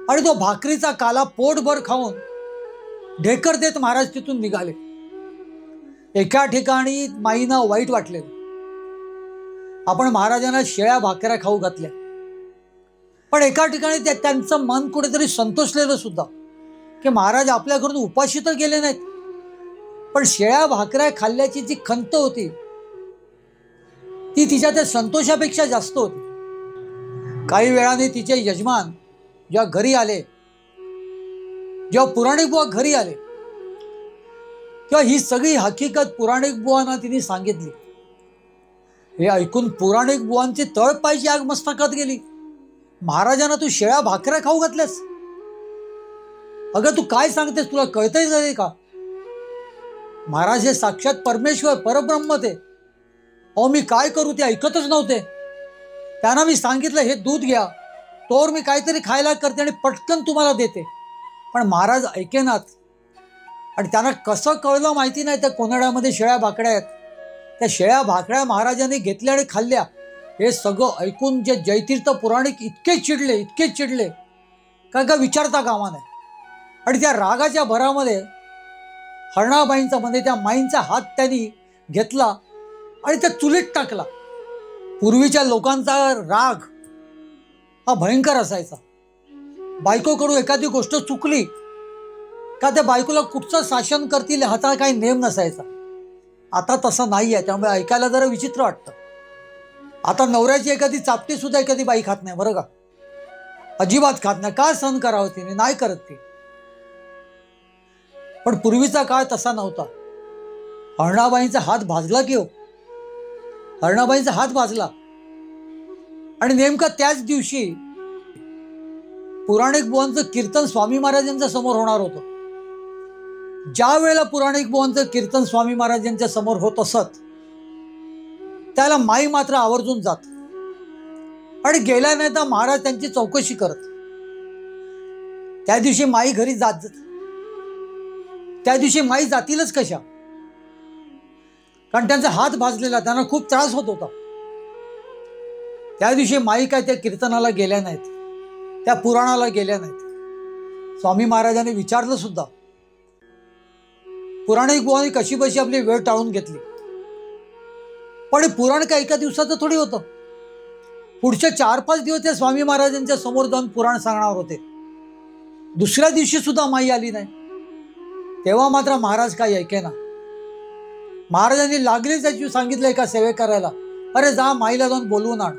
आणि तो भाकरीचा काला पोटभर खाऊन ढेकर देत महाराज तिथून निघाले. एका ठिकाणी माईंना वाईट वाटले, आपण महाराजांना शेळ्या भाकऱ्या खाऊ घातल्या. पण एका ठिकाणी त्यांचं मन कुठेतरी संतोषलेलं सुद्धा, की महाराज आपल्या घरून उपाशी तर गेले नाहीत, पण शेळ्या भाकऱ्या खाल्ल्याची जी खंत होती ती तिच्या त्या संतोषापेक्षा जास्त होती. काही वेळाने तिचे यजमान जेव्हा घरी आले, जेव्हा पुराणिक बुवा घरी आले, तेव्हा ही सगळी हकीकत पुराणिक बुवांना तिने सांगितली. हे ऐकून पुराणिक बुवांची तळपायची आग मस्तकात गेली. महाराजांना तू शेळ्या भाकऱ्या खाऊ घातल्यास, अगं तू काय सांगतेस, तुला कळतंय का. महाराज हे साक्षात परमेश्वर परब्रह्म ते, अहो मी काय करू, ते ऐकतच नव्हते. त्यांना मी सांगितलं, हे दूध घ्या, तोवर मी काहीतरी खायला करते आणि पटकन तुम्हाला देते, पण महाराज ऐकेनात. आणि त्यांना कसं कळलं माहिती नाही, त्या कोनड्यामध्ये शेळ्या भाकऱ्या आहेत. त्या शेळ्या भाकऱ्या महाराजांनी घेतल्या आणि खाल्ल्या. हे सगळं ऐकून जे जयतीर्थ पुराणिक इतके चिडले का विचारता कामा नाही. आणि त्या रागाच्या भरामध्ये हरणाबाईंचा म्हणजे त्या माईंचा हात त्यांनी घेतला आणि त्या चुलीत टाकला. पूर्वीच्या लोकांचा राग हा भयंकर असायचा. बायकोकडून एखादी गोष्ट चुकली का त्या बायकोला कुठचं शासन करतील ह्याचा काही नेम नसायचा. आता तसं नाही आहे, त्यामुळे ऐकायला जरा विचित्र वाटतं. आता नवऱ्याची एखादी चापटी सुद्धा एखादी बाई खात नाही, बरं का, अजिबात खात नाही. काय सहन करावं तिने, नाही करत ती. पण पूर्वीचा काळ तसा नव्हता. हरणाबाईंचा हात भाजला की हो, हरणाबाईंचा हात भाजला. आणि नेमका त्याच दिवशी पुराणिक बुवांचं कीर्तन स्वामी महाराजांच्या समोर होणार होतं. ज्या वेळेला पुराणिक बुवांचं कीर्तन स्वामी महाराजांच्या समोर होत असत त्याला माई मात्र आवर्जून जात आणि गेल्या नाही तर महाराज त्यांची चौकशी करत. त्या दिवशी माई घरी जात, त्या दिवशी माई जातीलच कशा, कारण त्यांचा हात भाजलेला, त्यांना खूप त्रास होत होता. त्या दिवशी माई काय त्या कीर्तनाला गेल्या नाहीत, त्या पुराणाला गेल्या नाहीत. स्वामी महाराजांनी विचारलं सुद्धा. पुराणिक बुवांनी कशी बशी आपली वेळ टाळून घेतली. पण पुराण काय एका दिवसाचं थोडी होतं. पुढचे 4-5 दिवस ते स्वामी महाराजांच्या समोर जाऊन पुराण सांगणार होते. दुसऱ्या दिवशी सुद्धा माई आली नाही. तेव्हा मात्र महाराज काही ऐकेना. महाराजांनी लागलीच त्याची सांगितलं एका सेवे करायला, अरे जा माईला जाऊन बोलवून आण.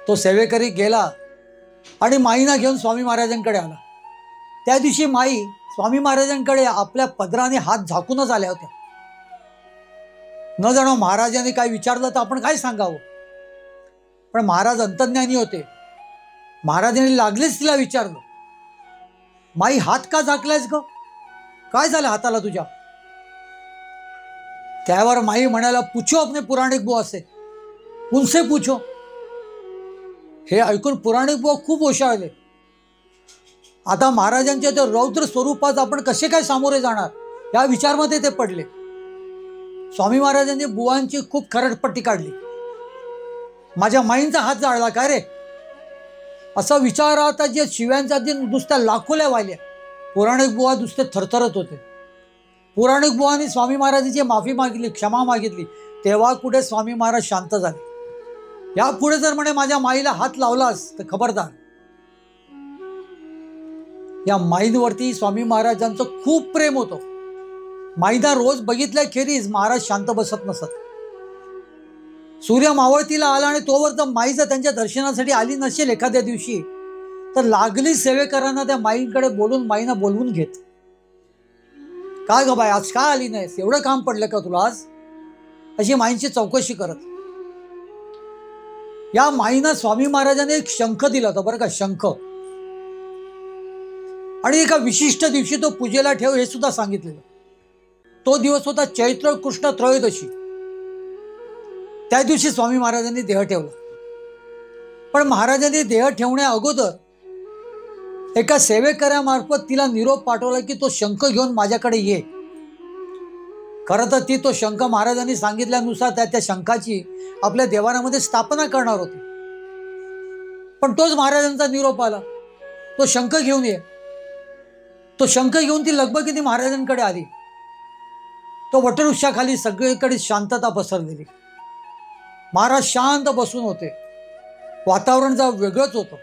तो सेवेकरी गेला आणि माईना घेऊन स्वामी महाराजांकडे आला. त्या दिवशी माई स्वामी महाराजांकडे आपल्या पदराने हात झाकूनच आल्या होत्या. न जाणो महाराजांनी काय विचारलं तर आपण काय सांगावं. पण महाराज अंतर्ज्ञानी होते. महाराजांनी लागलीच तिला विचारलं, माई हात का झाकलायस ग, काय झालं हाताला तुझ्या. त्यावर माई म्हणाला, पूछो अपने पुराणिक बुआ से, उनसे पूछो. हे ऐकून पुराणिक बुवा खूप ओशाळले. आता महाराजांच्या त्या रौद्र स्वरूपात आपण कसे काय सामोरे जाणार या विचारमध्ये ते पडले. स्वामी महाराजांनी बुवांची खूप खरडपट्टी काढली. माझ्या माईंचा हात जाळला काय रे, असा विचार आता जे शिव्यांच्या नुसत्या लाखोल्या वाहिल्या. पुराणिक बुवा नुसते थरथरत होते. पुराणिक बुवांनी स्वामी महाराजांची माफी मागितली, क्षमा मागितली. तेव्हा कुठे स्वामी महाराज शांत झाले. यापुढे जर म्हणे माझ्या माईला हात लावलास तर खबरदार. या माईंवरती स्वामी महाराजांचं खूप प्रेम होतं. माईना रोज बघितल्याखेरीज महाराज शांत बसत नसत. सूर्य मावळतीला आला आणि तोवर जर माई जर त्यांच्या दर्शनासाठी आली नसेल एखाद्या दिवशी तर लागली सेवेकरांना त्या माईंकडे बोलून माईना बोलवून घेत. काय ग बाई आज काय आली नाहीस, एवढं काम पडलं का तुला आज, अशी माईंची चौकशी करत. या माईना स्वामी महाराजांनी एक शंख दिला होता, बरं का, शंख. आणि एका विशिष्ट दिवशी तो पूजेला ठेव हे सुद्धा सांगितलेलं. तो दिवस होता चैत्र कृष्ण त्रयोदशी. त्या दिवशी स्वामी महाराजांनी देह ठेवला. पण महाराजांनी देह ठेवण्या अगोदर एका सेवेकऱ्यामार्फत तिला निरोप पाठवला की तो शंख घेऊन माझ्याकडे ये. खरं तर ती तो शंख महाराजांनी सांगितल्यानुसार त्या शंखाची आपल्या देवारामध्ये स्थापना करणार होती. पण तोच महाराजांचा निरोप आला, तो शंख घेऊन ये. तो शंख घेऊन ती लगबगीने महाराजांकडे आली. तो वटवृक्षाखाली सगळीकडे शांतता पसरलेली. महाराज शांत बसून होते. वातावरण जरा वेगळंच होतं.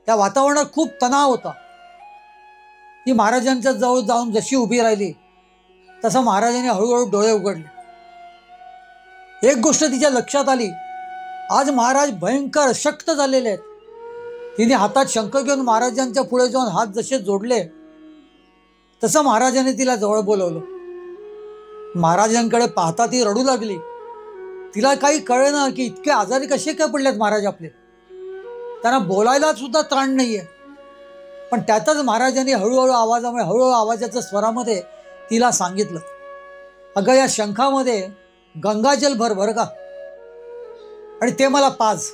त्या वातावरणात खूप तणाव होता. ती महाराजांच्या जवळ जाऊन जशी उभी राहिली तसं महाराजांनी हळूहळू डोळे उघडले. एक गोष्ट तिच्या लक्षात आली, आज महाराज भयंकर अशक्त झालेले आहेत. तिने हातात शंख घेऊन महाराजांच्या पुढे जाऊन हात जसे जोडले तसं महाराजांनी तिला जवळ बोलवलं. महाराजांकडे पाहता ती रडू लागली. तिला काही कळेना की इतके आजारी कसे काय पडलेत महाराज आपले. त्यांना बोलायला सुद्धा त्राण नाहीये. पण त्यातच महाराजांनी हळूहळू आवाजाच्या स्वरामध्ये तिला सांगितलं, अगं या शंखामध्ये गंगाजल भर बरं का, आणि ते मला पाज.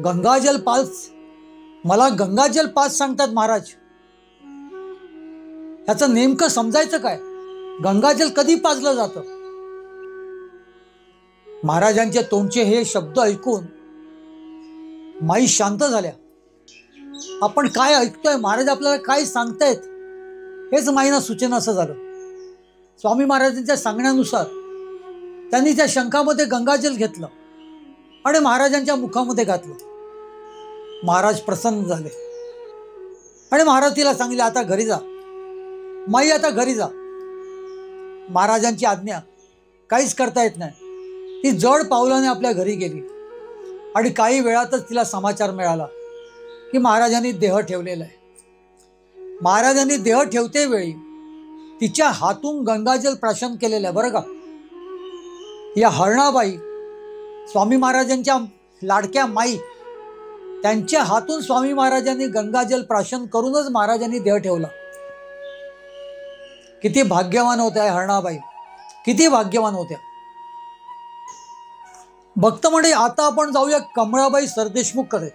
गंगाजल पाज, मला गंगाजल पाज सांगतात महाराज. ह्याचं नेमकं समजायचं काय, गंगाजल कधी पाजलं जातं. महाराजांच्या तोंडचे हे शब्द ऐकून माई शांत झाल्या आपण काय ऐकतोय, महाराज आपल्याला काय सांगतायत हेच माहीना सूचना असं झालं. स्वामी महाराजांच्या सांगण्यानुसार त्यांनी त्या शंखामध्ये गंगाजल घेतलं आणि महाराजांच्या मुखामध्ये घातलं. महाराज प्रसन्न झाले आणि महाराज तिला सांगितले, आता घरी जा माई, आता घरी जा. महाराजांची आज्ञा, काहीच करता येत नाही. ती जड पावलाने आपल्या घरी गेली आणि काही वेळातच तिला समाचार मिळाला की महाराजांनी देह ठेवलेला आहे. महाराजांनी देह ठेवते वेळी तिच्या हातून गंगाजल प्राशन केलेलं आहे बरं का. या हरणाबाई स्वामी महाराजांच्या लाडक्या माई, त्यांच्या हातून स्वामी महाराजांनी गंगाजल प्राशन करूनच महाराजांनी देह ठेवला. किती भाग्यवान होत्या हरणाबाई, किती भाग्यवान होत्या. भक्त मंडळी, आता आपण जाऊया कमळाबाई सरदेशमुख कडे.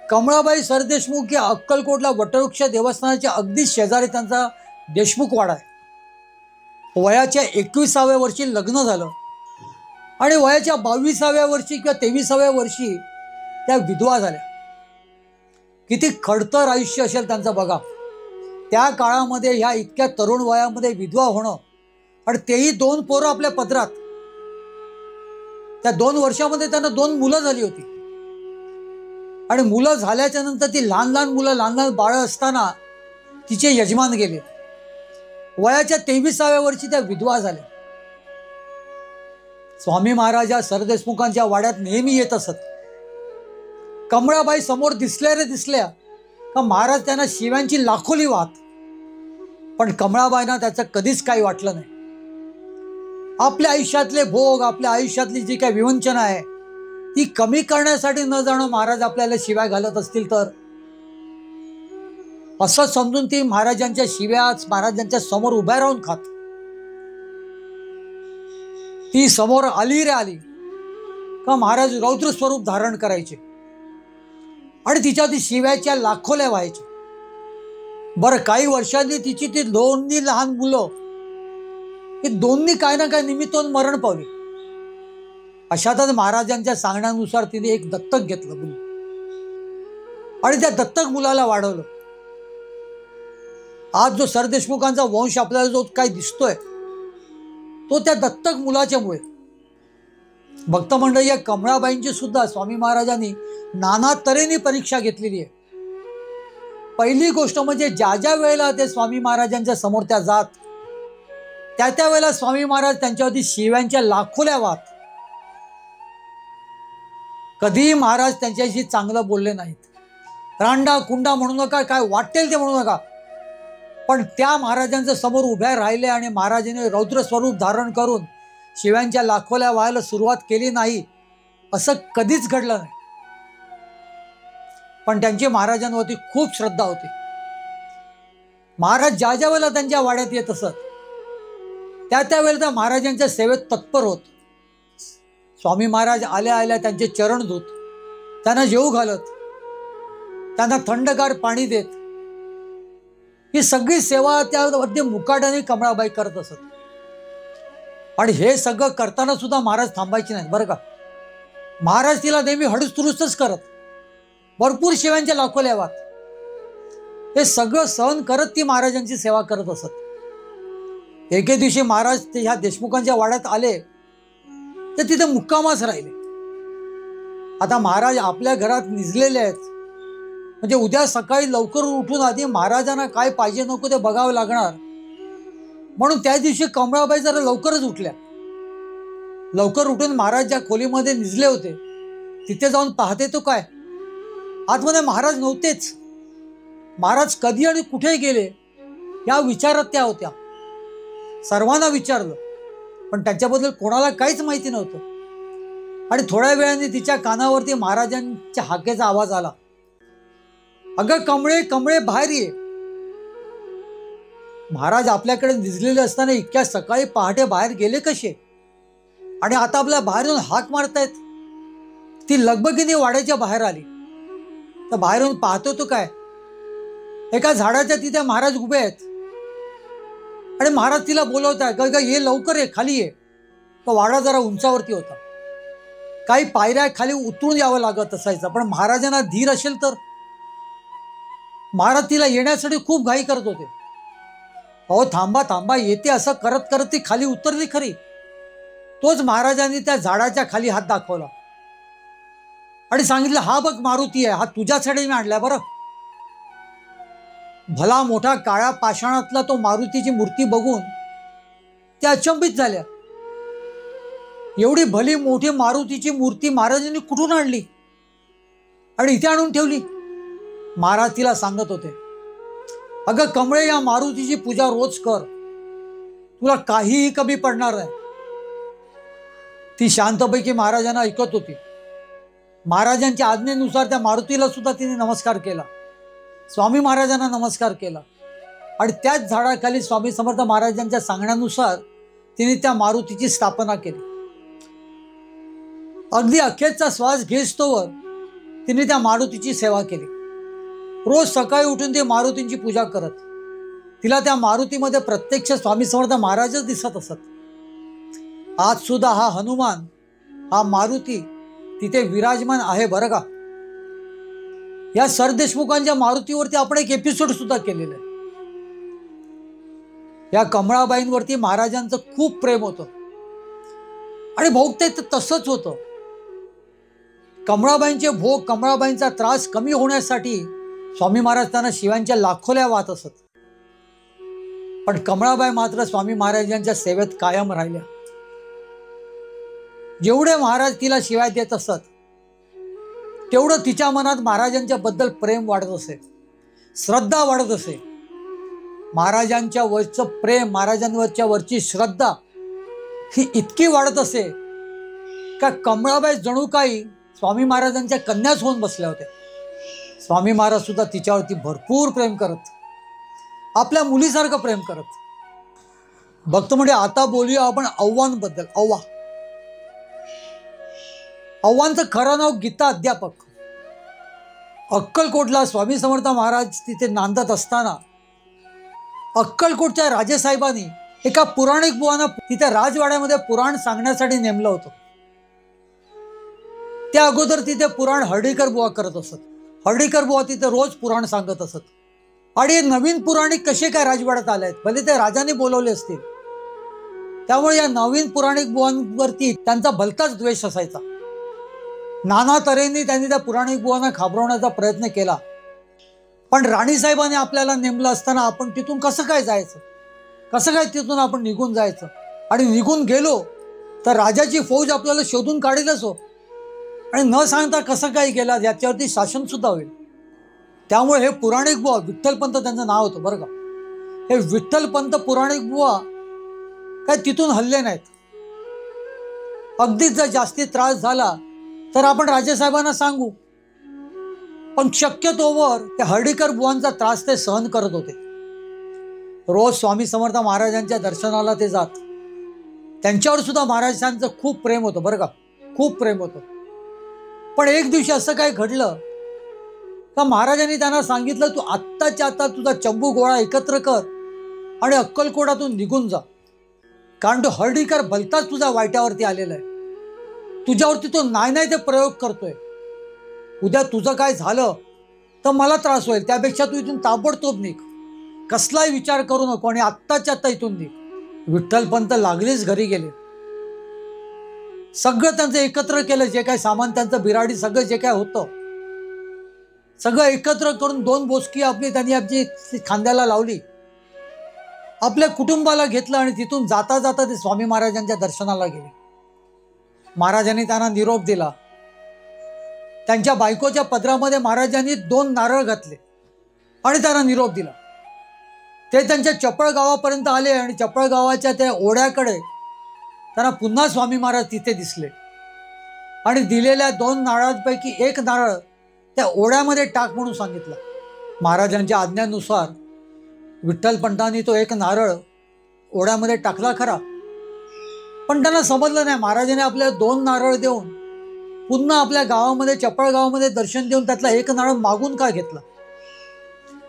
कमळाबाई सरदेशमुख या अक्कलकोटला वटवृक्ष देवस्थानाच्या अगदी शेजारी त्यांचा देशमुख वाडा आहे. वयाच्या 21व्या वर्षी लग्न झालं आणि वयाच्या 22व्या वर्षी किंवा 23व्या वर्षी त्या विधवा झाल्या. किती खडतर आयुष्य असेल त्यांचं बघा. त्या काळामध्ये ह्या इतक्या तरुण वयामध्ये विधवा होणं आणि तेही 2 पोरं आपल्या पदरात. त्या 2 वर्षामध्ये त्यांना 2 मुलं झाली होती आणि मुलं झाल्याच्या नंतर ती लहान लहान बाळं असताना तिचे यजमान गेले. वयाच्या 23व्या वर्षी त्या विधवा झाल्या. स्वामी महाराज या सरदेशमुखांच्या वाड्यात नेहमी येत असत. कमळाबाई समोर दिसल्या का महाराज त्यांना शिव्यांची लाखोली वाहत, पण कमळाबाईंना त्याचं कधीच काही वाटलं नाही. आपल्या आयुष्यातले भोग, आपल्या आयुष्यातली जी काही विवंचना आहे ती कमी करण्यासाठी न जाणं महाराज आपल्याला शिव्या घालत असतील तर, असं समजून ती महाराजांच्या शिव्याच महाराजांच्या समोर उभ्या राहून खात. ती समोर आली रे आली का महाराज रौद्र स्वरूप धारण करायचे आणि तिच्या ती शिव्याच्या लाखोल्या व्हायच्या. बरं, काही वर्षांनी तिची ती 2 लहान मुलं ही दोन्ही काय ना काय निमित्तानं मरण पावली. अशातच महाराजांच्या सांगण्यानुसार तिने एक दत्तक घेतलं मुलं आणि त्या दत्तक मुलाला वाढवलं. आज जो सरदेशमुखांचा वंश आपल्याला जो काय दिसतोय तो त्या दत्तक मुलाच्यामुळे. भक्त मंडळी, या कमळाबाईंची सुद्धा स्वामी महाराजांनी नाना तऱ्हेने परीक्षा घेतलेली आहे. पहिली गोष्ट म्हणजे ज्या वेळेला ते स्वामी महाराजांच्या समोर त्या जात, त्या वेळेला स्वामी महाराज त्यांच्यावरती शिव्यांच्या लाखोल्या वात. कधीही महाराज त्यांच्याशी चांगलं बोलले नाहीत. रांडा कुंडा म्हणू नका, काय वाटेल ते म्हणू नका, पण त्या महाराजांच्या समोर उभ्या राहिले आणि महाराजांनी रौद्र स्वरूप धारण करून शिव्यांच्या लाखोल्या व्हायला सुरुवात केली नाही असं कधीच घडलं नाही. पण त्यांची महाराजांवरती खूप श्रद्धा होती. महाराज ज्या वेळेला त्यांच्या वाड्यात येत असत त्या वेळेला त्या महाराजांच्या सेवेत तत्पर होत. स्वामी महाराज आल्या त्यांचे चरण धुत, त्यांना जेवू घालत, त्यांना थंडगार पाणी देत. ही सगळी सेवा त्यावरती मुकाट्याने कमळाबाई करत असत. आणि हे सगळं करताना सुद्धा महाराज थांबायचे नाहीत बरं का. महाराज तिला नेहमी हडूस करत, भरपूर शिव्यांच्या लाखोल्या वात. हे सगळं सहन करत ती महाराजांची सेवा करत असत. एके दिवशी महाराज ते ह्या देशमुखांच्या वाड्यात आले तर तिथे मुक्कामाच राहिले. आता महाराज आपल्या घरात निजलेले आहेत, म्हणजे उद्या सकाळी लवकर उठून आधी महाराजांना काय पाहिजे नको ते बघावं लागणार. म्हणून त्या दिवशी कमळाबाई जरा लवकरच उठल्या. लवकर उठून महाराज ज्या खोलीमध्ये निजले होते तिथे जाऊन पाहते तो काय, आतमध्ये महाराज नव्हतेच. महाराज कधी आणि कुठे गेले या विचारात त्या होत्या. सर्वांना विचारलं पण त्यांच्याबद्दल कोणाला काहीच माहिती नव्हतं. आणि थोड्या वेळाने तिच्या कानावरती महाराजांच्या हाकेचा आवाज आला, अगं कमळे कमळे बाहेर ये. महाराज आपल्याकडे निजलेले असताना इतक्या सकाळी पहाटे बाहेर गेले कसे आणि आता आपल्या बाहेरून हाक मारतायत. ती लगबगीने वाड्याच्या बाहेर आली तर बाहेरून पाहतो तो काय, एका झाडाच्या तिथे महाराज उभे आहेत आणि महाराज तिला बोलवत आहे, ग ये लवकर ये, खाली ये. तो वाडा जरा उंचावरती होता, काही पायऱ्या खाली उतरून यावं लागत असायचं. पण महाराजांना धीर असेल तर महाराज तिला येण्यासाठी खूप घाई करत होते. अहो थांबा थांबा, येते असं करत करत ती खाली उतरली खरी. तोच महाराजांनी त्या झाडाच्या खाली हात दाखवला आणि सांगितलं, हा बघ मारुती आहे, हा तुझ्यासाठी मी आणलाय बरं. भला मोठा काळ्या पाषाणातला तो मारुतीची मूर्ती बघून त्या अचंबित झाल्या. एवढी भली मोठी मारुतीची मूर्ती महाराजांनी कुठून आणली आणि इथे आणून ठेवली? महाराज तिला सांगत होते, अगं कमळे, या मारुतीची पूजा रोज कर, तुला काहीही कमी पडणार नाही. ती शांतपैकी महाराजांना ऐकत होती. महाराजांच्या आज्ञेनुसार त्या मारुतीला सुद्धा तिने नमस्कार केला, स्वामी महाराजांना नमस्कार केला आणि त्याच झाडाखाली स्वामी समर्थ महाराजांच्या सांगण्यानुसार तिने त्या मारुतीची स्थापना केली. अगदी अखेरचा श्वास घेस्तोवर तिने त्या मारुतीची सेवा केली. रोज सकाळी उठून ती मारुतींची पूजा करत. तिला त्या मारुतीमध्ये प्रत्यक्ष स्वामी समर्थ महाराजच दिसत असत. आज सुद्धा हा हनुमान, हा मारुती तिथे विराजमान आहे बरं का. या सरदेशमुखांच्या मारुतीवरती आपण एक एपिसोड सुद्धा केलेला आहे. या कमळाबाईंवरती महाराजांचं खूप प्रेम होतं आणि बहुतेक तसंच होतं. कमळाबाईंचे भोग, कमळाबाईंचा त्रास कमी होण्यासाठी स्वामी महाराज त्यांना शिव्यांच्या लाखोल्या वाहत असत. पण कमळाबाई मात्र स्वामी महाराजांच्या सेवेत कायम राहिल्या. जेवढे महाराज तिला शिवाय देत असत तेवढं तिच्या मनात महाराजांच्या बद्दल प्रेम वाढत असे, श्रद्धा वाढत असे. महाराजांच्या वरचं प्रेम, महाराजांवरच्या वरची श्रद्धा ही इतकी वाढत असे का कमळाबाई जणू काही स्वामी महाराजांच्या कन्याच होऊन बसल्या होत्या. स्वामी महाराज सुद्धा तिच्यावरती भरपूर प्रेम करत, आपल्या मुलीसारखं प्रेम करत. भक्त म्हणजे आता बोलूया आपण आव्हांबद्दल. आव्हांचं खरं नाव गीता अध्यापक. अक्कलकोटला स्वामी समर्थ महाराज तिथे नांदत असताना अक्कलकोटच्या राजेसाहेबांनी एका पुराणिक बुवांना तिथे राजवाड्यामध्ये पुराण सांगण्यासाठी नेमलं होतं. त्या अगोदर तिथे पुराण हर्डीकर बुवा करत असत. हर्डीकर बुवा तिथे रोज पुराण सांगत असत. आणि हे नवीन पुराणिक कसे काय राजवाड्यात आले आहेत? भले ते राजाने बोलवले असतील. त्यामुळे या नवीन पुराणिक बुवांवरती त्यांचा भलताच द्वेष असायचा. नाना तऱ्हेने त्यांनी त्या पुराणिक बुवांना घाबरवण्याचा प्रयत्न केला. पण राणीसाहेबांनी आपल्याला नेमलं असताना आपण तिथून कसं काय जायचं? कसं काय तिथून आपण निघून जायचं? आणि निघून गेलो तर राजाची फौज आपल्याला शोधून काढेलच हो. आणि न सांगता कसं काय गेला याच्यावरती शासन सुद्धा होईल. त्यामुळे हे पुराणिक बुवा, विठ्ठलपंत त्यांचं नाव होतं बरं का, हे विठ्ठलपंत पुराणिक बुवा काय तिथून हल्ले नाहीत. अगदीच जर जास्ती त्रास झाला तर आपण राजेसाहेबांना सांगू. पण शक्यतोवर त्या हर्डीकर बुवांचा त्रास ते सहन करत होते. रोज स्वामी समर्थ महाराजांच्या दर्शनाला ते जात. त्यांच्यावर सुद्धा महाराजांचं खूप प्रेम होतं बरं का, खूप प्रेम होतं. पण एक दिवशी असं काय घडलं का महाराजांनी त्यांना सांगितलं, तू आत्ताच्या आता तुझा चंबू गोळा एकत्र कर आणि अक्कलकोटातून निघून जा. कारण तो हर्डीकर भलताच तुझा वाईटावरती आलेला आहे. तुझ्यावरती तो नाही ते प्रयोग करतोय. उद्या तुझं काय झालं तर मला त्रास होईल. त्यापेक्षा तू इथून ताबडतोब निघ, कसलाही विचार करू नको आणि आत्ताच्या आत्ता इथून निघ. विठ्ठलपंत लागलीच घरी गेले. सगळं त्यांचं एकत्र केलं, जे काय सामान त्यांचं बिराडी सगळं जे काय होतं सगळं एकत्र करून 2 बोसकी त्यांनी आपली खांद्याला लावली. आपल्या कुटुंबाला घेतलं आणि तिथून जाता जाता ते स्वामी महाराजांच्या दर्शनाला गेले. महाराजांनी त्यांना निरोप दिला. त्यांच्या बायकोच्या पदरामध्ये महाराजांनी 2 नारळ घातले आणि त्यांना निरोप दिला. ते त्यांच्या चपळ गावापर्यंत आले आणि चपळ गावाच्या त्या ओढ्याकडे त्यांना पुन्हा स्वामी महाराज तिथे दिसले आणि दिलेल्या 2 नारळांपैकी एक नारळ त्या ओढ्यामध्ये टाक म्हणून सांगितलं. महाराजांच्या आज्ञानुसार विठ्ठलपंतांनी तो एक नारळ ओढ्यामध्ये टाकला खरा, पण त्यांना समजलं नाही. महाराजांनी आपल्याला 2 नारळ देऊन पुन्हा आपल्या गावामध्ये, चपळ गावामध्ये दर्शन देऊन त्यातला एक नारळ मागून का घेतला?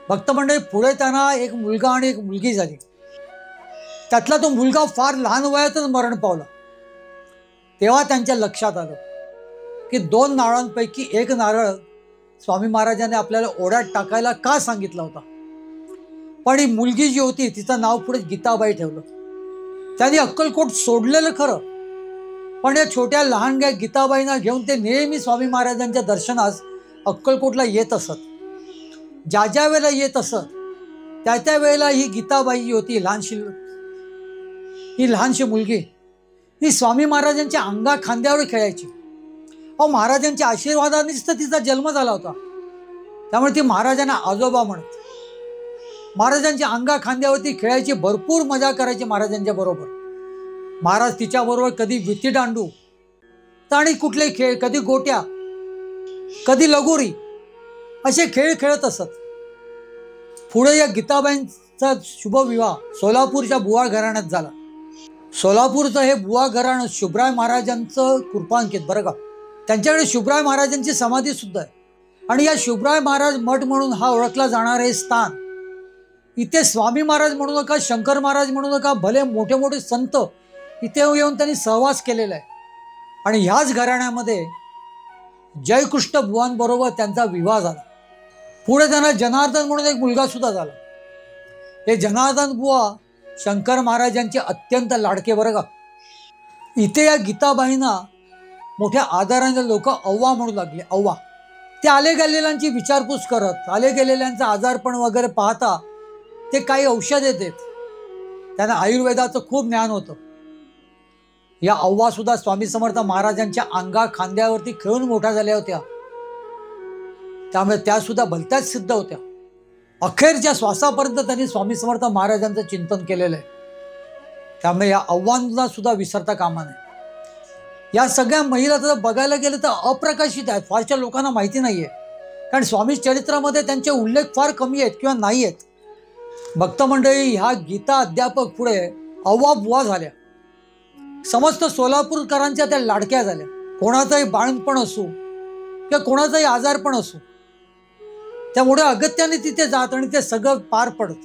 भक्त मंडळी, पुढे त्यांना एक मुलगा आणि एक मुलगी झाली. त्यातला तो मुलगा फार लहान वयातच मरण पावला. तेव्हा त्यांच्या लक्षात आलं की 2 नारळांपैकी एक नारळ स्वामी महाराजांनी आपल्याला ओढ्यात टाकायला का सांगितला होता, पण ही मुलगी जी होती तिचं नाव पुढे गीताबाई ठेवलं. त्यांनी अक्कलकोट सोडलेलं खरं, पण या छोट्या लहान गीताबाईंना घेऊन ते नेहमी स्वामी महाराजांच्या दर्शनास अक्कलकोटला येत असत. ज्या ज्या वेळेला येत असत त्या त्या वेळेला ही गीताबाई जी होती ही लहानशी मुलगी ही स्वामी महाराजांच्या अंगा खांद्यावर खेळायची. महाराजांच्या आशीर्वादानेच तर तिचा जन्म झाला होता, त्यामुळे ती महाराजांना आजोबा म्हणत. महाराजांच्या अंगा खांद्यावरती खेळायची, भरपूर मजा करायची महाराजांच्या बरोबर. महाराज तिच्या बरोबर कधी विटी दांडू आणि कुठले खेळ, कधी गोट्या, कधी लगोरी असे खेळ खेळत असत. पुढे या गीताबाईंचा शुभविवाह सोलापूरच्या बुवा घराण्यात झाला. सोलापूरचं हे बुवा घराणं शुभराय महाराजांचं कृपांकित बरं का. त्यांच्याकडे शुभराय महाराजांची समाधी सुद्धा आहे. आणि या शुभराय महाराज मठ म्हणून हा ओळखला जाणार हे स्थान, इथे स्वामी महाराज म्हणू नका, शंकर महाराज म्हणू नका, भले मोठे मोठे संत इथे येऊन त्यांनी सहवास केलेला आहे. आणि ह्याच घराण्यामध्ये जयकृष्ण बुवांबरोबर त्यांचा विवाह झाला. पुढे त्यांना जनार्दन म्हणून एक मुलगा सुद्धा झाला. हे जनार्दन बुवा शंकर महाराजांचे अत्यंत लाडके बरं का. इथे या गीताबाईंना मोठ्या आदराने लोक अव्वा म्हणू लागले. अव्वा. ते आले गेलेल्यांची विचारपूस करत, आले गेलेल्यांचा आजारपण वगैरे पाहता ते काही औषधे देत. त्यांना आयुर्वेदाचं खूप ज्ञान होतं. या अव्वा सुद्धा स्वामी समर्थ महाराजांच्या अंगा खांद्यावरती खेळून मोठ्या झाल्या होत्या, त्यामुळे त्या सुद्धा भलत्याच सिद्ध होत्या. अखेरच्या श्वासापर्यंत त्यांनी स्वामी समर्थ महाराजांचं चिंतन केलेलं आहे. त्यामुळे या अव्वांना सुद्धा विसरता कामा नये. या सगळ्या महिला तर बघायला गेलं तर अप्रकाशित आहेत, फारशा लोकांना माहिती नाहीये, कारण स्वामी चरित्रामध्ये त्यांचे उल्लेख फार कमी आहेत किंवा नाही आहेत. भक्त मंडळी, ह्या गीता अध्यापक पुढे अव्वा बुवा झाल्या. समस्त सोलापूरकरांच्या त्या लाडक्या झाल्या. कोणाचंही बाळणपण असो किंवा कोणाचंही आजारपण असो, त्यामुळे अगत्याने तिथे जात आणि ते सगळं पार पडत.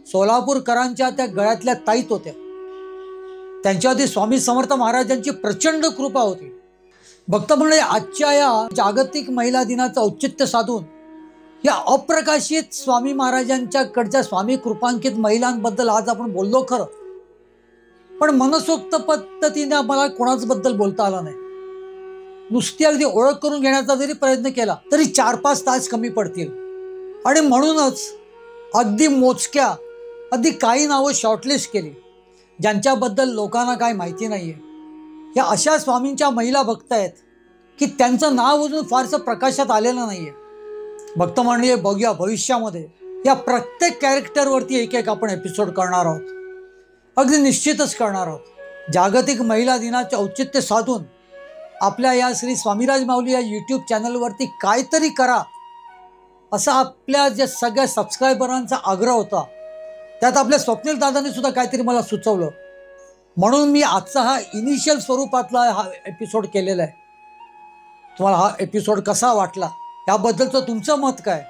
सोलापूरकरांच्या त्या गळ्यातल्या ताईत होत्या. त्यांच्यावरती स्वामी समर्थ महाराजांची प्रचंड कृपा होती. भक्त मंडळी, आजच्या या जागतिक महिला दिनाचं औचित्य साधून या अप्रकाशित स्वामी महाराजांच्याकडच्या स्वामी कृपांकित महिलांबद्दल आज आपण बोललो खरं, पण मनसोक्त पद्धतीने मला कोणाच बद्दल बोलता आला नाही. नुसती अगदी ओळख करून घेण्याचा जरी प्रयत्न केला तरी 4-5 तास कमी पडतील. आणि म्हणूनच अगदी मोजक्या, अगदी काही नावं शॉर्टलिस्ट केली ज्यांच्याबद्दल लोकांना काय माहिती नाहीये. या अशा स्वामींच्या महिला भक्त आहेत की त्यांचं नाव अजून फारसं प्रकाशात आलेलं नाहीये. भक्त मंडळी, बघूया भविष्यामध्ये या प्रत्येक कॅरेक्टरवरती एक एक आपण एपिसोड करणार आहोत. अगदी निश्चितच करणार आहोत. जागतिक महिला दिनाचे औचित्य साधून आपल्या या श्री स्वामीराज माऊली या यूट्यूब चॅनलवरती काहीतरी करा असा आपल्या ज्या सगळ्या सबस्क्रायबरांचा आग्रह होता. त्यात आपल्या स्वप्नील दादांनी सुद्धा काहीतरी मला सुचवलं, म्हणून मी आजचा हा इनिशियल स्वरूपातला हा एपिसोड केलेला आहे. तुम्हाला हा एपिसोड कसा वाटला, याबद्दलचं तुमचं मत काय?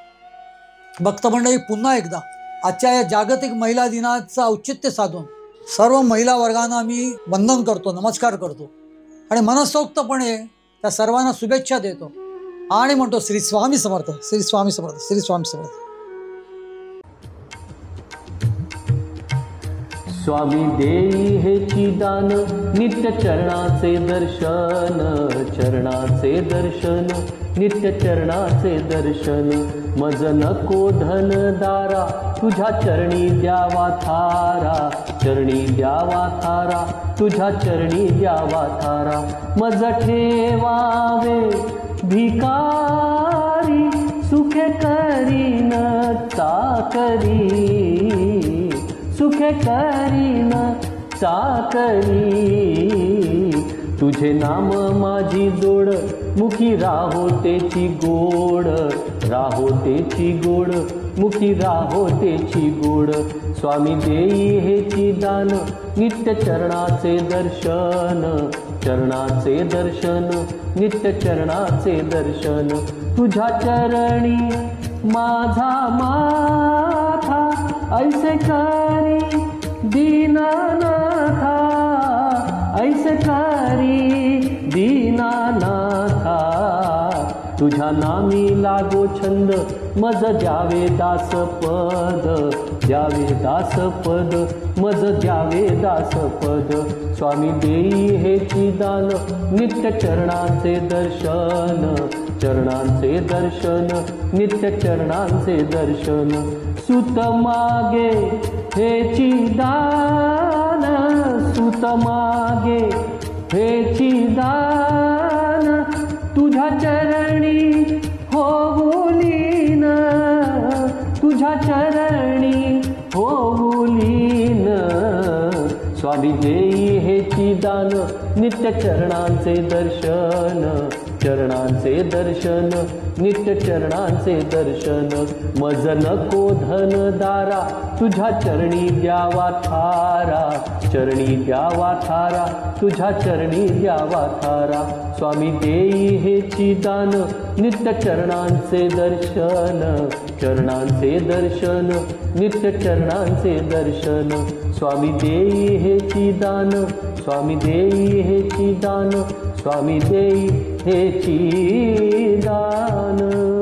भक्त मंडळी, पुन्हा एकदा आजच्या या जागतिक महिला दिनाचं औचित्य साधून सर्व महिला वर्गांना मी वंदन करतो, नमस्कार करतो आणि मनसोक्तपणे त्या सर्वांना शुभेच्छा देतो आणि म्हणतो श्री स्वामी समर्थ, श्री स्वामी समर्थ, श्री स्वामी समर्थ. स्वामी देई हेची दान, नित्य चरणाचे दर्शन, चरणाचे दर्शन, नित्य चरणाचे दर्शन. मज नको धन दारा, तुझ्या चरणी द्यावा थारा, चरणी द्यावा थारा, तुझ्या चरणी द्यावा थारा. मज ठेवावे भिकारी, सुखे करीन चाकरी, सुखे करीन चाकरी. तुझे नाम माझी जोड, मुखी राहो तेची गोड, राहो तेची गोड, मुखी राहो तेची गोड. स्वामी देई हेची दान, नित्य चरणाचे दर्शन, चरणाचे दर्शन, नित्य चरणाचे दर्शन. तुझ्या चरणी माझा माथा, ऐसे करी दीनानाथा, ऐसे करी दीनानाथा. तुझ्या नामी लागो छंद मज द्यावे दासपद, द्यावे दासपद, मज द्यावे दासपद. स्वामी देई हेची दान नित्य चरणांचे दर्शन, चरणांचे दर्शन, नित्य चरणांचे दर्शन. सुत मागे हेची दान, सुत मागे हेची दान, तुझ्या चरणी होऊलीन, तुझ्या चरणी होऊलीन. स्वामी देई हेची दान नित्य चरणांचे दर्शन, चरणांचे दर्शन, नित्य चरणांचे दर्शन. मज नको धनदारा तुझ्या चरणी द्यावा थारा, चरणी द्यावा थारा, तुझ्या चरणी द्यावा थारा. स्वामी देई हेची दान नित्य चरणांचे दर्शन, चरणांचे दर्शन, नित्य चरणांचे दर्शन. स्वामी देई हेची दान, स्वामी देई हेची दान, स्वामी देई हेची दान.